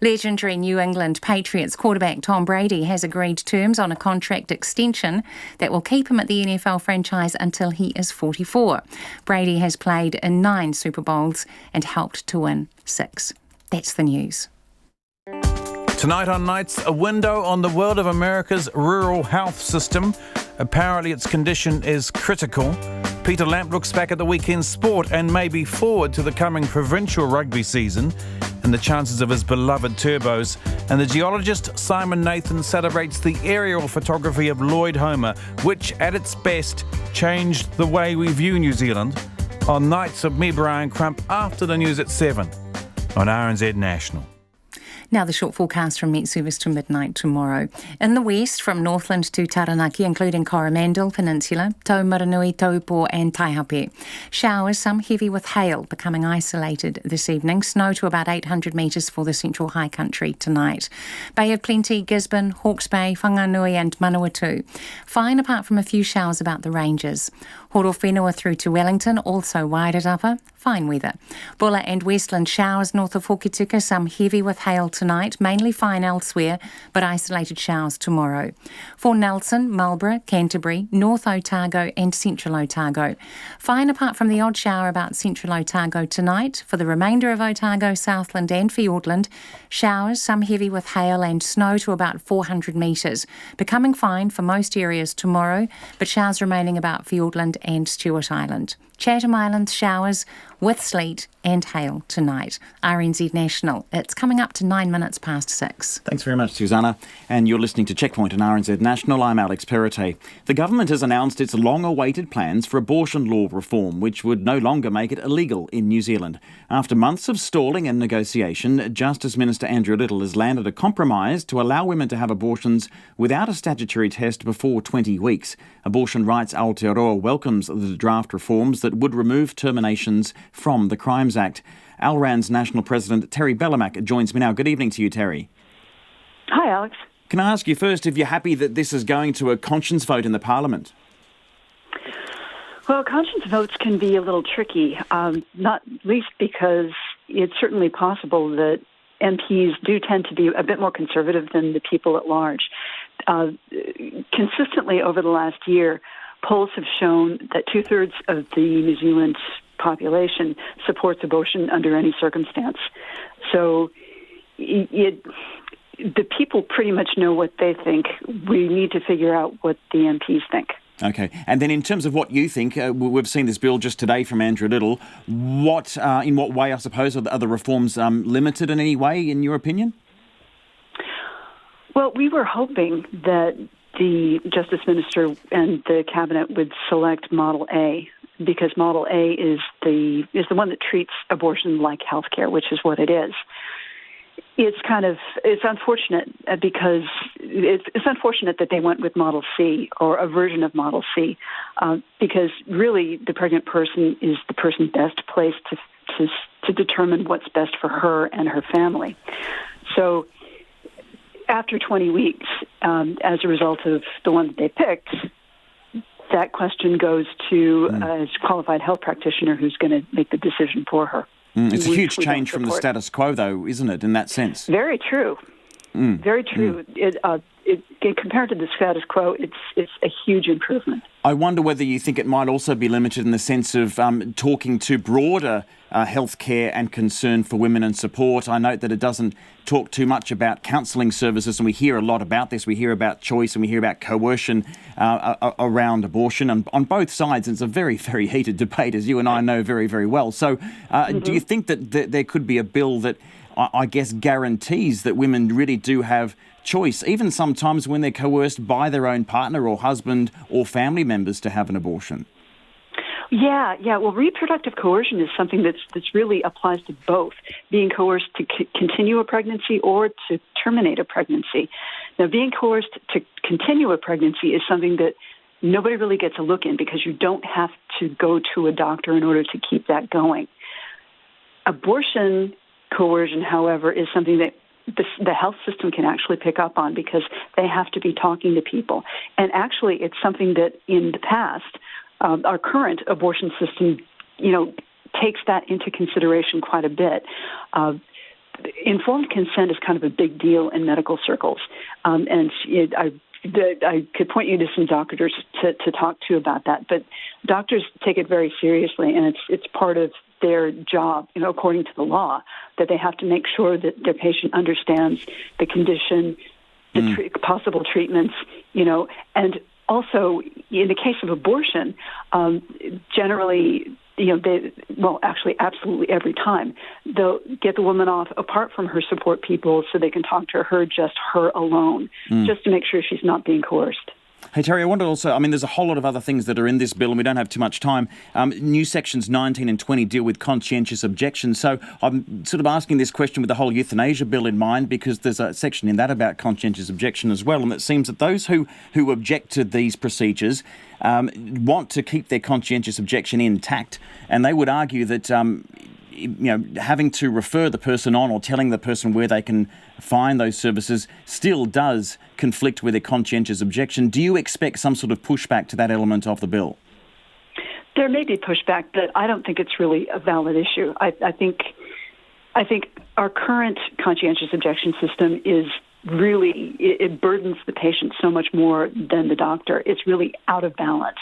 Speaker 9: Legendary New England Patriots quarterback Tom Brady has agreed terms on a contract extension that will keep him at the NFL franchise until he is 44. Brady has played in 9 Super Bowls and helped to win 6. That's the news.
Speaker 17: Tonight on Nights, a window on the world of America's rural health system. Apparently its condition is critical. Peter Lamp looks back at the weekend's sport and maybe forward to the coming provincial rugby season and the chances of his beloved Turbos. And the geologist Simon Nathan celebrates the aerial photography of Lloyd Homer, which at its best changed the way we view New Zealand. On Nights of me, Brian Crump, after the news at 7 on RNZ National.
Speaker 9: Now the short forecast from Met Service to midnight tomorrow. In the west, from Northland to Taranaki, including Coromandel Peninsula, Taumaranui, Taupo and Taihape. Showers, some heavy with hail, becoming isolated this evening. Snow to about 800 metres for the central high country tonight. Bay of Plenty, Gisborne, Hawke's Bay, Whanganui and Manawatu. Fine apart from a few showers about the ranges. Horowhenua through to Wellington, also wide at upper. Fine weather. Bulla and Westland showers north of Hokitika, some heavy with hail tonight, mainly fine elsewhere, but isolated showers tomorrow. For Nelson, Marlborough, Canterbury, North Otago and Central Otago. Fine apart from the odd shower about Central Otago tonight. For the remainder of Otago, Southland and Fiordland, showers, some heavy with hail and snow to about 400 metres. Becoming fine for most areas tomorrow, but showers remaining about Fiordland and Stewart Island. Chatham Islands showers with sleet and hail tonight. RNZ National. It's coming up to 9 minutes past 6.
Speaker 5: Thanks very much, Susanna. And you're listening to Checkpoint on RNZ National. I'm Alex Perrottet. The government has announced its long-awaited plans for abortion law reform, which would no longer make it illegal in New Zealand. After months of stalling and negotiation, Justice Minister Andrew Little has landed a compromise to allow women to have abortions without a statutory test before 20 weeks. Abortion Rights Aotearoa welcomes the draft reforms that would remove terminations from the Crimes Act. Alran's National President Terry Bellamak joins me now. Good evening to you, Terry.
Speaker 3: Hi, Alex.
Speaker 5: Can I ask you first if you're happy that this is going to a conscience vote in the Parliament?
Speaker 3: Well, conscience votes can be a little tricky, not least because it's certainly possible that MPs do tend to be a bit more conservative than the people at large. Consistently over the last year, polls have shown that 2/3 of the New Zealand population supports abortion under any circumstance. So the people pretty much know what they think. We need to figure out what the MPs think.
Speaker 5: Okay. And then in terms of what you think, we've seen this bill just today from Andrew Little. In what way, I suppose, are the reforms limited in any way, in your opinion?
Speaker 3: Well, we were hoping that the Justice Minister and the Cabinet would select Model A, because Model A is the one that treats abortion like healthcare, which is what it is. It's unfortunate because it's unfortunate that they went with Model C or a version of Model C, because really the pregnant person is the person best placed to determine what's best for her and her family. So after 20 weeks, as a result of the one that they picked, that question goes to a qualified health practitioner who's going to make the decision for her.
Speaker 5: It's a huge change from the status quo, though, isn't it, in that sense?
Speaker 3: Very true. Very true. Compared to the status quo, it's a huge improvement.
Speaker 5: I wonder whether you think it might also be limited in the sense of talking to broader health care and concern for women and support. I note that it doesn't talk too much about counselling services, and we hear a lot about this. We hear about choice and we hear about coercion around abortion. And on both sides, it's a very, very heated debate, as you and I know very, very well. So do you think that there could be a bill that, I guess, guarantees that women really do have choice, even sometimes when they're coerced by their own partner or husband or family members to have an abortion?
Speaker 3: Yeah. Well, reproductive coercion is something that's really applies to both, being coerced to continue a pregnancy or to terminate a pregnancy. Now, being coerced to continue a pregnancy is something that nobody really gets a look in, because you don't have to go to a doctor in order to keep that going. Abortion coercion, however, is something that the health system can actually pick up on, because they have to be talking to people. And actually, it's something that in the past, our current abortion system, takes that into consideration quite a bit. Informed consent is kind of a big deal in medical circles. And I could point you to some doctors to talk to about that. But doctors take it very seriously, and it's part of their job, according to the law, that they have to make sure that their patient understands the condition, the possible treatments, and also in the case of abortion, generally, actually absolutely every time, they'll get the woman off apart from her support people so they can talk to her, just her alone, just to make sure she's not being coerced.
Speaker 5: Hey, Terry, I wonder also, there's a whole lot of other things that are in this bill and we don't have too much time. New sections 19 and 20 deal with conscientious objections. So I'm sort of asking this question with the whole euthanasia bill in mind, because there's a section in that about conscientious objection as well. And it seems that those who object to these procedures want to keep their conscientious objection intact. And they would argue that having to refer the person on or telling the person where they can find those services still does conflict with a conscientious objection. Do you expect some sort of pushback to that element of the bill?
Speaker 3: There may be pushback, but I don't think it's really a valid issue. I think our current conscientious objection system is really, it burdens the patient so much more than the doctor. It's really out of balance.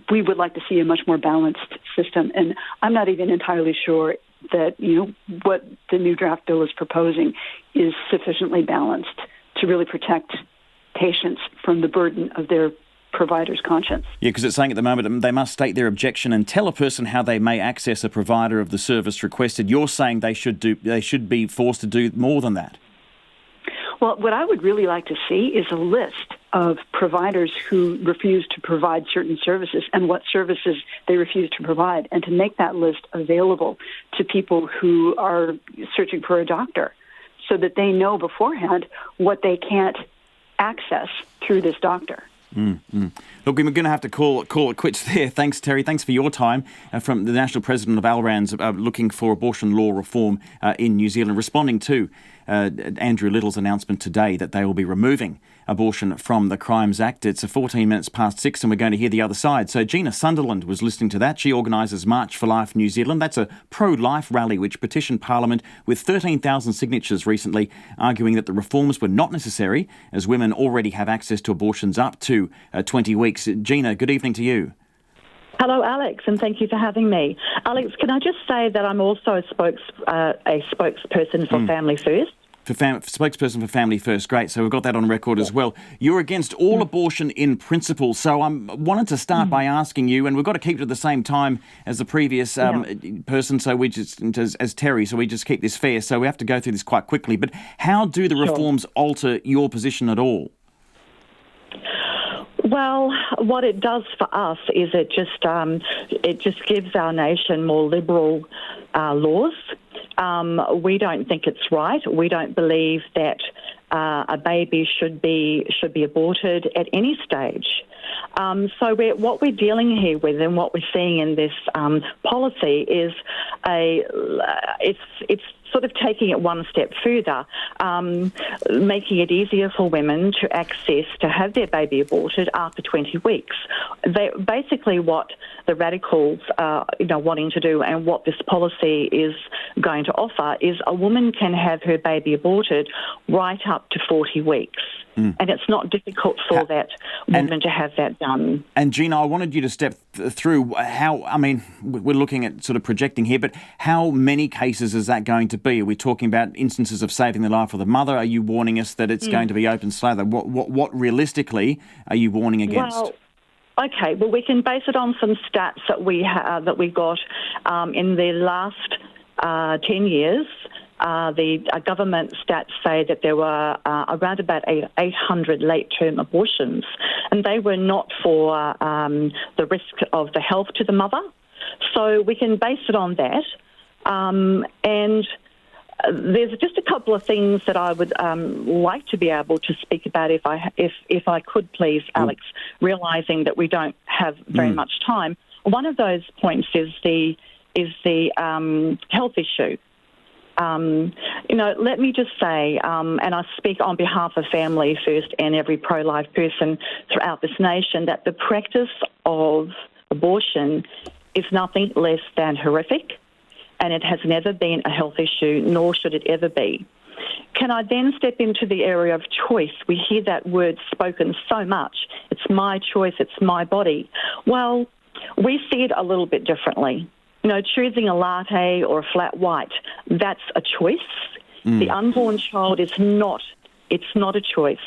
Speaker 3: We would like to see a much more balanced system, and I'm not even entirely sure that what the new draft bill is proposing is sufficiently balanced to really protect patients from the burden of their provider's conscience.
Speaker 5: Yeah, because it's saying at the moment they must state their objection and tell a person how they may access a provider of the service requested. You're saying they should be forced to do more than that.
Speaker 3: Well, what I would really like to see is a list of providers who refuse to provide certain services and what services they refuse to provide, and to make that list available to people who are searching for a doctor so that they know beforehand what they can't access through this doctor.
Speaker 5: Mm-hmm. Look, we're going to have to call it quits there. Thanks, Terry. Thanks for your time. From the National President of Alran's, looking for abortion law reform in New Zealand, responding to Andrew Little's announcement today that they will be removing abortion from the Crimes Act. It's 14 minutes past 6 and we're going to hear the other side. So Gina Sunderland was listening to that. She organises March for Life New Zealand. That's a pro-life rally which petitioned Parliament with 13,000 signatures recently, arguing that the reforms were not necessary as women already have access to abortions up to 20 weeks. Gina, good evening to you.
Speaker 4: Hello, Alex, and thank you for having me. Alex, can I just say that I'm also a spokesperson for Family First?
Speaker 5: Spokesperson for Family First, great. So we've got that on record as well. You're against all abortion in principle. So I wanted to start by asking you, and we've got to keep it at the same time as the previous person, so we just, as Terry, so we just keep this fair. So we have to go through this quite quickly. But how do the reforms alter your position at all?
Speaker 4: Well, what it does for us is it just gives our nation more liberal laws. We don't think it's right. We don't believe that a baby should be aborted at any stage. So what we're dealing here with, and what we're seeing in this policy, is it's sort of taking it one step further, making it easier for women to access to have their baby aborted after 20 weeks. Basically, what the radicals are wanting to do, and what this policy is going to offer, is a woman can have her baby aborted right up to 40 weeks. And it's not difficult for that woman to have that done.
Speaker 5: And Gina, I wanted you to step through we're looking at sort of projecting here, but how many cases is that going to be? Are we talking about instances of saving the life of the mother? Are you warning us that it's going to be open slather? What realistically are you warning against?
Speaker 4: Well, okay, well, we can base it on some stats that we got in the last 10 years. The government stats say that there were around about 800 late-term abortions, and they were not for the risk of the health to the mother. So we can base it on that. And there's just a couple of things that I would like to be able to speak about, if I could, please, Alex, realising that we don't have very much time. One of those points is the health issue. Let me just say, and I speak on behalf of Family First and every pro-life person throughout this nation, that the practice of abortion is nothing less than horrific, and it has never been a health issue, nor should it ever be. Can I then step into the area of choice? We hear that word spoken so much. It's my choice, it's my body. Well, we see it a little bit differently. Choosing a latte or a flat white, that's a choice. The unborn child it's not a choice.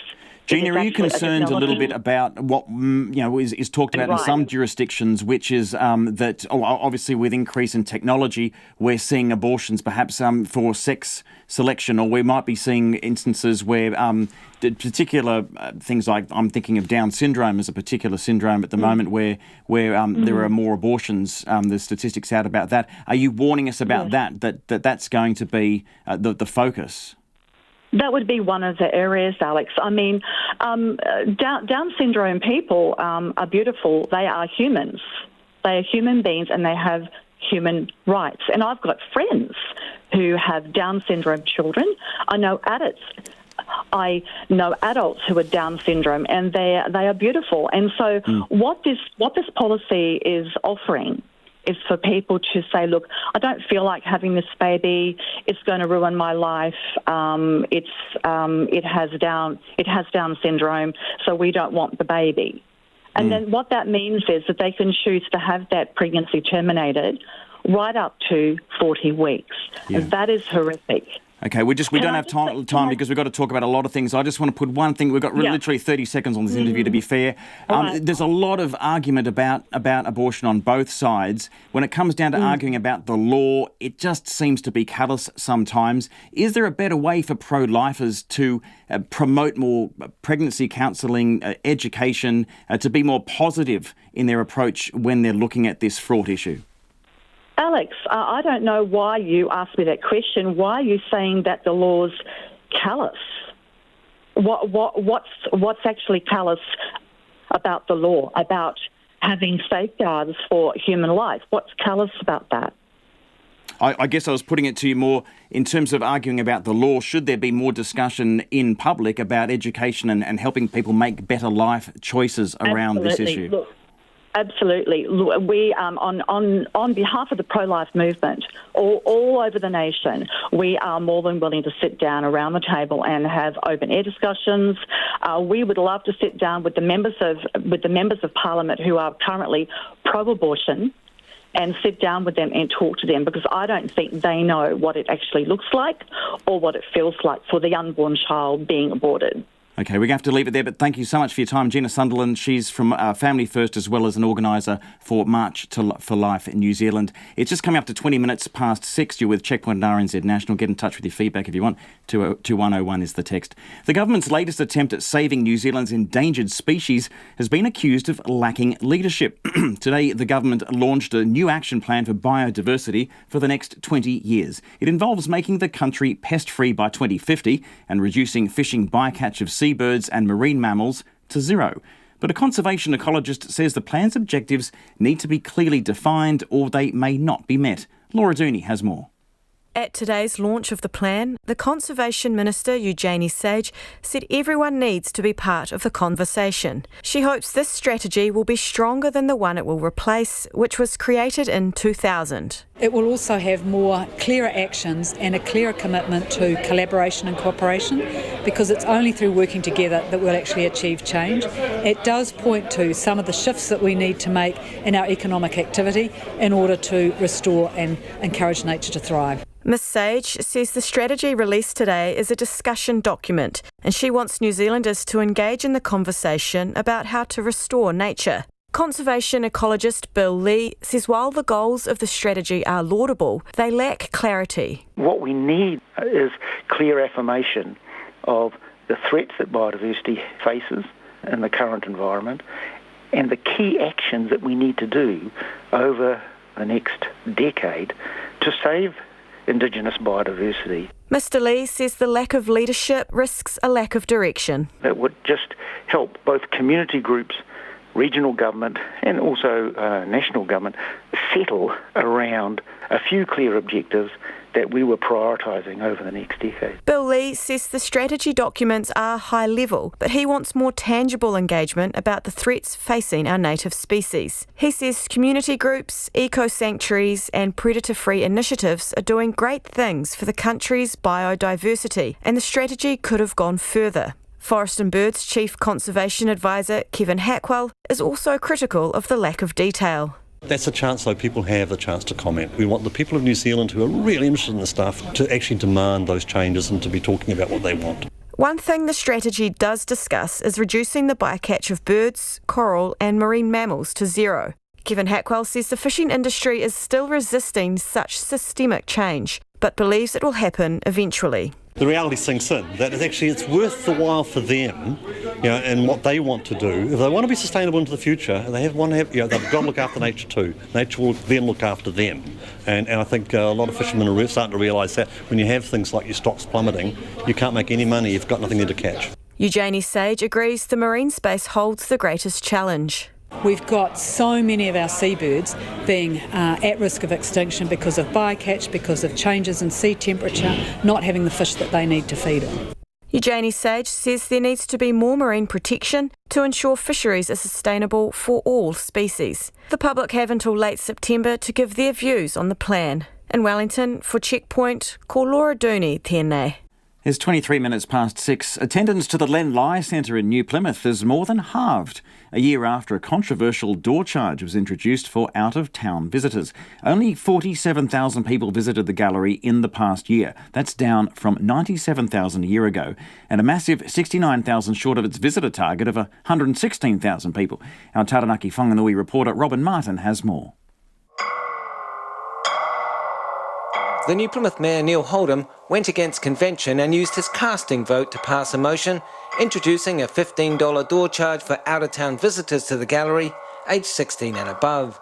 Speaker 5: Gina, are you concerned a little bit about what is talked about in some jurisdictions, which is that obviously with increase in technology, we're seeing abortions perhaps for sex selection, or we might be seeing instances where particular things like, I'm thinking of Down syndrome as a particular syndrome at the moment where there are more abortions. There's statistics out about that. Are you warning us about that's going to be the focus?
Speaker 4: That would be one of the areas, Alex. I mean, Down syndrome people are beautiful. They are humans. They are human beings and they have human rights. And I've got friends who have Down syndrome children. I know adults who are Down syndrome, and they are beautiful. And so what this policy is offering is for people to say, look, I don't feel like having this baby. It's going to ruin my life. It has Down syndrome, so we don't want the baby. And then what that means is that they can choose to have that pregnancy terminated right up to 40 weeks. Yeah. That is horrific.
Speaker 5: Okay, we don't have time because we've got to talk about a lot of things. I just want to put one thing. We've got literally 30 seconds on this interview, to be fair. There's a lot of argument about abortion on both sides. When it comes down to arguing about the law, it just seems to be callous sometimes. Is there a better way for pro-lifers to promote more pregnancy counselling, education, to be more positive in their approach when they're looking at this fraught issue?
Speaker 4: Alex, I don't know why you asked me that question. Why are you saying that the law's callous? What's actually callous about the law, about having safeguards for human life? What's callous about that?
Speaker 5: I guess I was putting it to you more in terms of arguing about the law. Should there be more discussion in public about education and helping people make better life choices around this issue?
Speaker 4: Look, absolutely. We, on behalf of the pro-life movement, all over the nation, we are more than willing to sit down around the table and have open-air discussions. We would love to sit down with the members of Parliament who are currently pro-abortion and sit down with them and talk to them, because I don't think they know what it actually looks like or what it feels like for the unborn child being aborted.
Speaker 5: Okay, we're going to have to leave it there, but thank you so much for your time. Gina Sunderland, she's from Family First as well as an organiser for March for Life in New Zealand. It's just coming up to 20 minutes past 6. You're with Checkpoint and RNZ National. Get in touch with your feedback if you want. 2101 is the text. The government's latest attempt at saving New Zealand's endangered species has been accused of lacking leadership. Today, the government launched a new action plan for biodiversity for the next 20 years. It involves making the country pest-free by 2050 and reducing fishing bycatch of seabirds and marine mammals to zero. But a conservation ecologist says the plan's objectives need to be clearly defined or they may not be met. Laura Dooney has more.
Speaker 8: At today's launch of the plan, the Conservation Minister, Eugenie Sage, said everyone needs to be part of the conversation. She hopes this strategy will be stronger than the one it will replace, which was created in 2000.
Speaker 18: It will also have more clearer actions and a clearer commitment to collaboration and cooperation, because it's only through working together that we'll actually achieve change. It does point to some of the shifts that we need to make in our economic activity in order to restore and encourage nature to thrive.
Speaker 8: Ms Sage says the strategy released today is a discussion document, and she wants New Zealanders to engage in the conversation about how to restore nature. Conservation ecologist Bill Lee says while the goals of the strategy are laudable, they lack clarity.
Speaker 19: What we need is clear affirmation of the threats that biodiversity faces in the current environment and the key actions that we need to do over the next decade to save Indigenous biodiversity.
Speaker 8: Mr Lee says the lack of leadership risks a lack of direction.
Speaker 19: It would just help both community groups, regional government and also national government settle around a few clear objectives that we were prioritising over the next decade.
Speaker 8: Bill Lee says the strategy documents are high level, but he wants more tangible engagement about the threats facing our native species. He says community groups, eco-sanctuaries and predator-free initiatives are doing great things for the country's biodiversity, and the strategy could have gone further. Forest and Birds Chief Conservation Advisor Kevin Hackwell is also critical of the lack of detail.
Speaker 20: That's a chance, though, people have the chance to comment. We want the people of New Zealand who are really interested in this stuff to actually demand those changes and to be talking about what they want.
Speaker 8: One thing the strategy does discuss is reducing the bycatch of birds, coral and marine mammals to zero. Kevin Hackwell says the fishing industry is still resisting such systemic change, but believes it will happen eventually.
Speaker 20: The reality sinks in that it's worth the while for them, and what they want to do. If they want to be sustainable into the future, they've got to look after nature too. Nature will then look after them. And I think a lot of fishermen are starting to realise that when you have things like your stocks plummeting, you can't make any money, you've got nothing there to catch.
Speaker 8: Eugenie Sage agrees the marine space holds the greatest challenge.
Speaker 18: We've got so many of our seabirds being at risk of extinction because of bycatch, because of changes in sea temperature, not having the fish that they need to feed on.
Speaker 8: Eugenie Sage says there needs to be more marine protection to ensure fisheries are sustainable for all species. The public have until late September to give their views on the plan. In Wellington, for Checkpoint, ko Laura Dooney tēnei.
Speaker 5: It's 23 minutes past 6. Attendance to the Len Lye Center in New Plymouth is more than halved, a year after a controversial door charge was introduced for out-of-town visitors. Only 47,000 people visited the gallery in the past year. That's down from 97,000 a year ago, and a massive 69,000 short of its visitor target of 116,000 people. Our Taranaki Whanganui reporter Robin Martin has more.
Speaker 7: The New Plymouth Mayor Neil Holdham went against convention and used his casting vote to pass a motion introducing a $15 door charge for out-of-town visitors to the gallery aged 16 and above.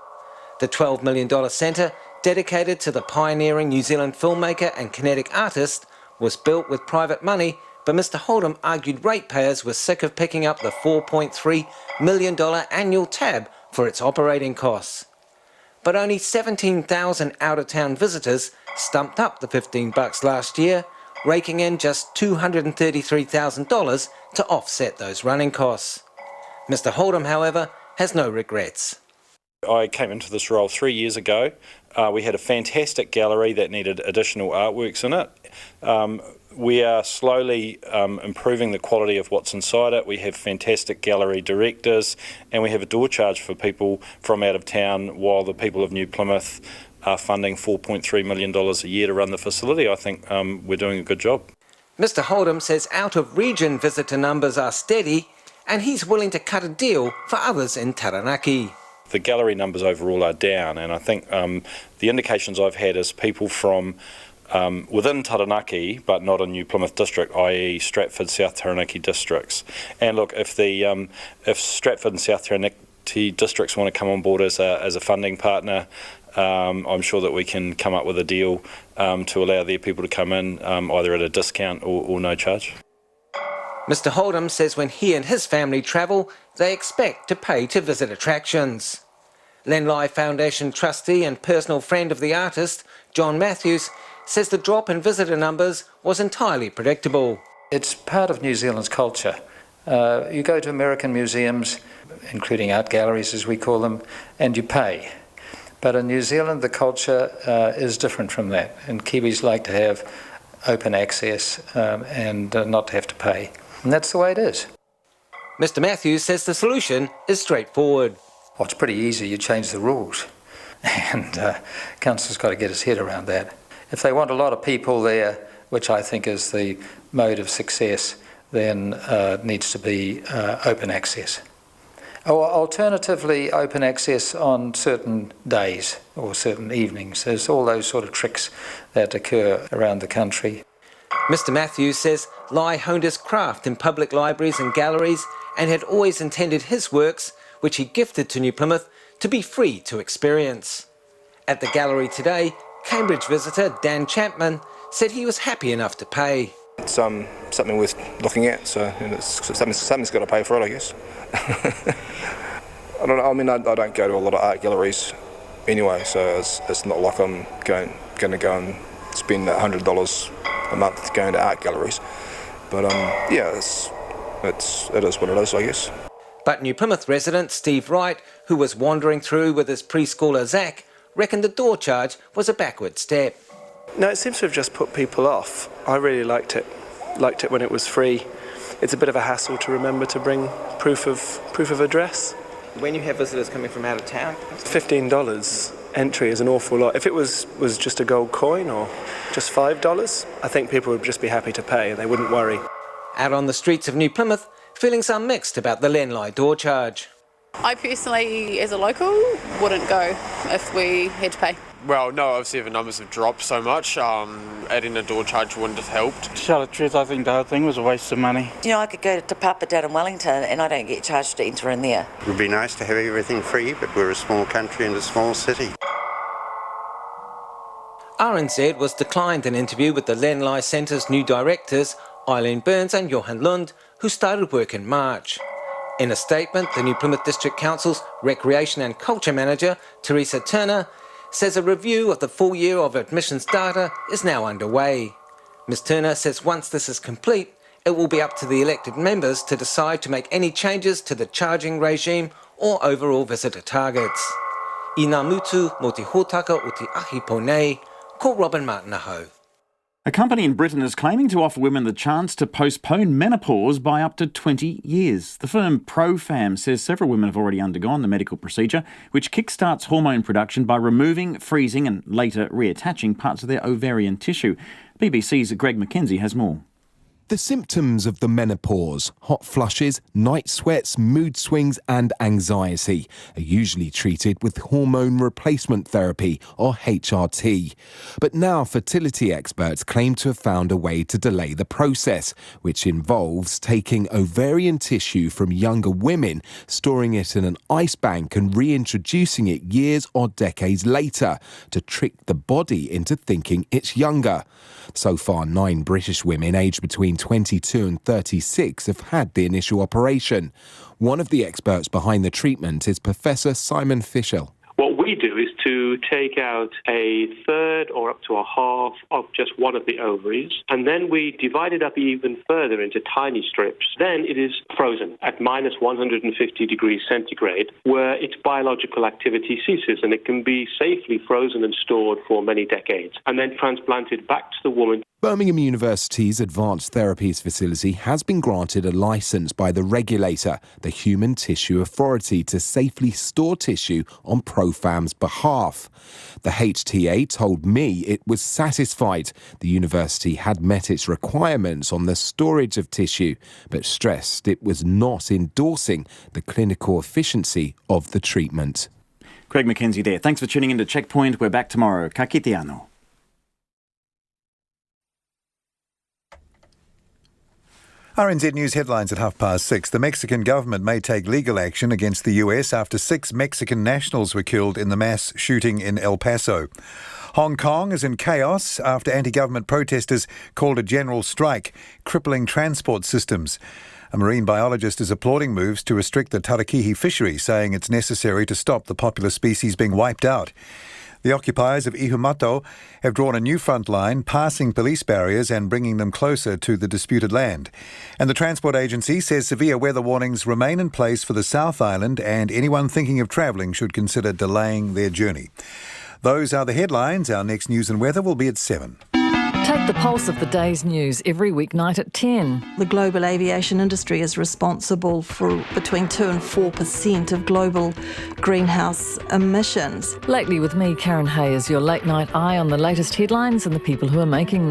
Speaker 7: The $12 million centre, dedicated to the pioneering New Zealand filmmaker and kinetic artist, was built with private money, but Mr Holdham argued ratepayers were sick of picking up the $4.3 million annual tab for its operating costs. But only 17,000 out-of-town visitors stumped up the $15 last year, raking in just $233,000 to offset those running costs. Mr Holdham, however, has no regrets.
Speaker 10: I came into this role 3 years ago. We had a fantastic gallery that needed additional artworks in it. We are slowly improving the quality of what's inside it. We have fantastic gallery directors, and we have a door charge for people from out of town, while the people of New Plymouth are funding $4.3 million a year to run the facility. I think we're doing a good job.
Speaker 7: Mr Holdham says out-of-region visitor numbers are steady, and he's willing to cut a deal for others in Taranaki.
Speaker 10: The gallery numbers overall are down, and I think the indications I've had is people from within Taranaki, but not in New Plymouth district, i.e. Stratford, South Taranaki districts. And look, if Stratford and South Taranaki districts want to come on board as a funding partner, I'm sure that we can come up with a deal to allow their people to come in either at a discount or no charge.
Speaker 7: Mr Holdham says when he and his family travel, they expect to pay to visit attractions. Len Lye Foundation trustee and personal friend of the artist, John Matthews, says the drop in visitor numbers was entirely predictable.
Speaker 11: It's part of New Zealand's culture. You go to American museums, including art galleries as we call them, and you pay. But in New Zealand the culture is different from that, and Kiwis like to have open access and not have to pay. And that's the way it is.
Speaker 7: Mr Matthews says the solution is straightforward.
Speaker 11: Well, it's pretty easy. You change the rules. And Council's got to get his head around that. If they want a lot of people there, which I think is the mode of success, then it needs to be open access. Or alternatively, open access on certain days or certain evenings. There's all those sort of tricks that occur around the country.
Speaker 7: Mr Matthews says Lye honed his craft in public libraries and galleries and had always intended his works, which he gifted to New Plymouth, to be free to experience. At the gallery today, Cambridge visitor Dan Chapman said he was happy enough to pay.
Speaker 12: It's something worth looking at, so something's got to pay for it, I guess. I don't go to a lot of art galleries anyway, so it's not like I'm going to go and spend $100 a month going to art galleries. But yeah, it is what it is, I guess.
Speaker 7: But New Plymouth resident Steve Wright, who was wandering through with his preschooler Zach, reckoned the door charge was a backward step.
Speaker 21: No, it seems to have just put people off. I really liked it when it was free. It's a bit of a hassle to remember to bring proof of address.
Speaker 7: When you have visitors coming from out of town?
Speaker 21: $15 entry is an awful lot. If it was just a gold coin or just $5, I think people would just be happy to pay and they wouldn't worry.
Speaker 7: Out on the streets of New Plymouth, feeling some mixed about the Len Lye door charge.
Speaker 6: I personally, as a local, wouldn't go if we had to pay.
Speaker 22: Well, no, obviously the numbers have dropped so much, adding a door charge wouldn't have helped.
Speaker 23: To tell the truth, I think the whole thing was a waste of money.
Speaker 24: You know, I could go to Papa down in Wellington and I don't get charged to enter in there.
Speaker 25: It would be nice to have everything free, but we're a small country and a small city.
Speaker 7: RNZ was declined an interview with the Len Lye Center's new directors, Eileen Burns and Johan Lund, who started work in March. In a statement, the New Plymouth District Council's Recreation and Culture Manager, Teresa Turner, says a review of the full year of admissions data is now underway. Ms Turner says once this is complete, it will be up to the elected members to decide to make any changes to the charging regime or overall visitor targets. I ngā mutu mo te hōtaka o te ahi ponei, ko Robin Martin-aho.
Speaker 5: A company in Britain is claiming to offer women the chance to postpone menopause by up to 20 years. The firm ProFam says several women have already undergone the medical procedure, which kickstarts hormone production by removing, freezing and later reattaching parts of their ovarian tissue. BBC's Greg McKenzie has more.
Speaker 26: The symptoms of the menopause, hot flushes, night sweats, mood swings and anxiety are usually treated with hormone replacement therapy or HRT. But now fertility experts claim to have found a way to delay the process, which involves taking ovarian tissue from younger women, storing it in an ice bank and reintroducing it years or decades later to trick the body into thinking it's younger. So far, 9 British women aged between 22 and 36 have had the initial operation. One of the experts behind the treatment is Professor Simon Fischel.
Speaker 27: What we do is to take out a third or up to a half of just one of the ovaries, and then we divide it up even further into tiny strips. Then it is frozen at minus 150 degrees centigrade, where its biological activity ceases, and it can be safely frozen and stored for many decades, and then transplanted back to the woman.
Speaker 26: Birmingham University's Advanced Therapies facility has been granted a licence by the regulator, the Human Tissue Authority, to safely store tissue on ProFam's behalf. The HTA told me it was satisfied the university had met its requirements on the storage of tissue, but stressed it was not endorsing the clinical efficiency of the treatment.
Speaker 5: Craig McKenzie there. Thanks for tuning in to Checkpoint. We're back tomorrow. Ka kite anō.
Speaker 28: RNZ News headlines at 6:30. The Mexican government may take legal action against the US after 6 Mexican nationals were killed in the mass shooting in El Paso. Hong Kong is in chaos after anti-government protesters called a general strike, crippling transport systems. A marine biologist is applauding moves to restrict the Tarakihi fishery, saying it's necessary to stop the popular species being wiped out. The occupiers of Ihumato have drawn a new front line, passing police barriers and bringing them closer to the disputed land. And the Transport Agency says severe weather warnings remain in place for the South Island, and anyone thinking of travelling should consider delaying their journey. Those are the headlines. Our next news and weather will be at 7.
Speaker 29: Take the pulse of the day's news every weeknight at 10.
Speaker 30: The global aviation industry is responsible for between 2 and 4% of global greenhouse emissions.
Speaker 29: Lately with me, Karen Hay, is your late night eye on the latest headlines and the people who are making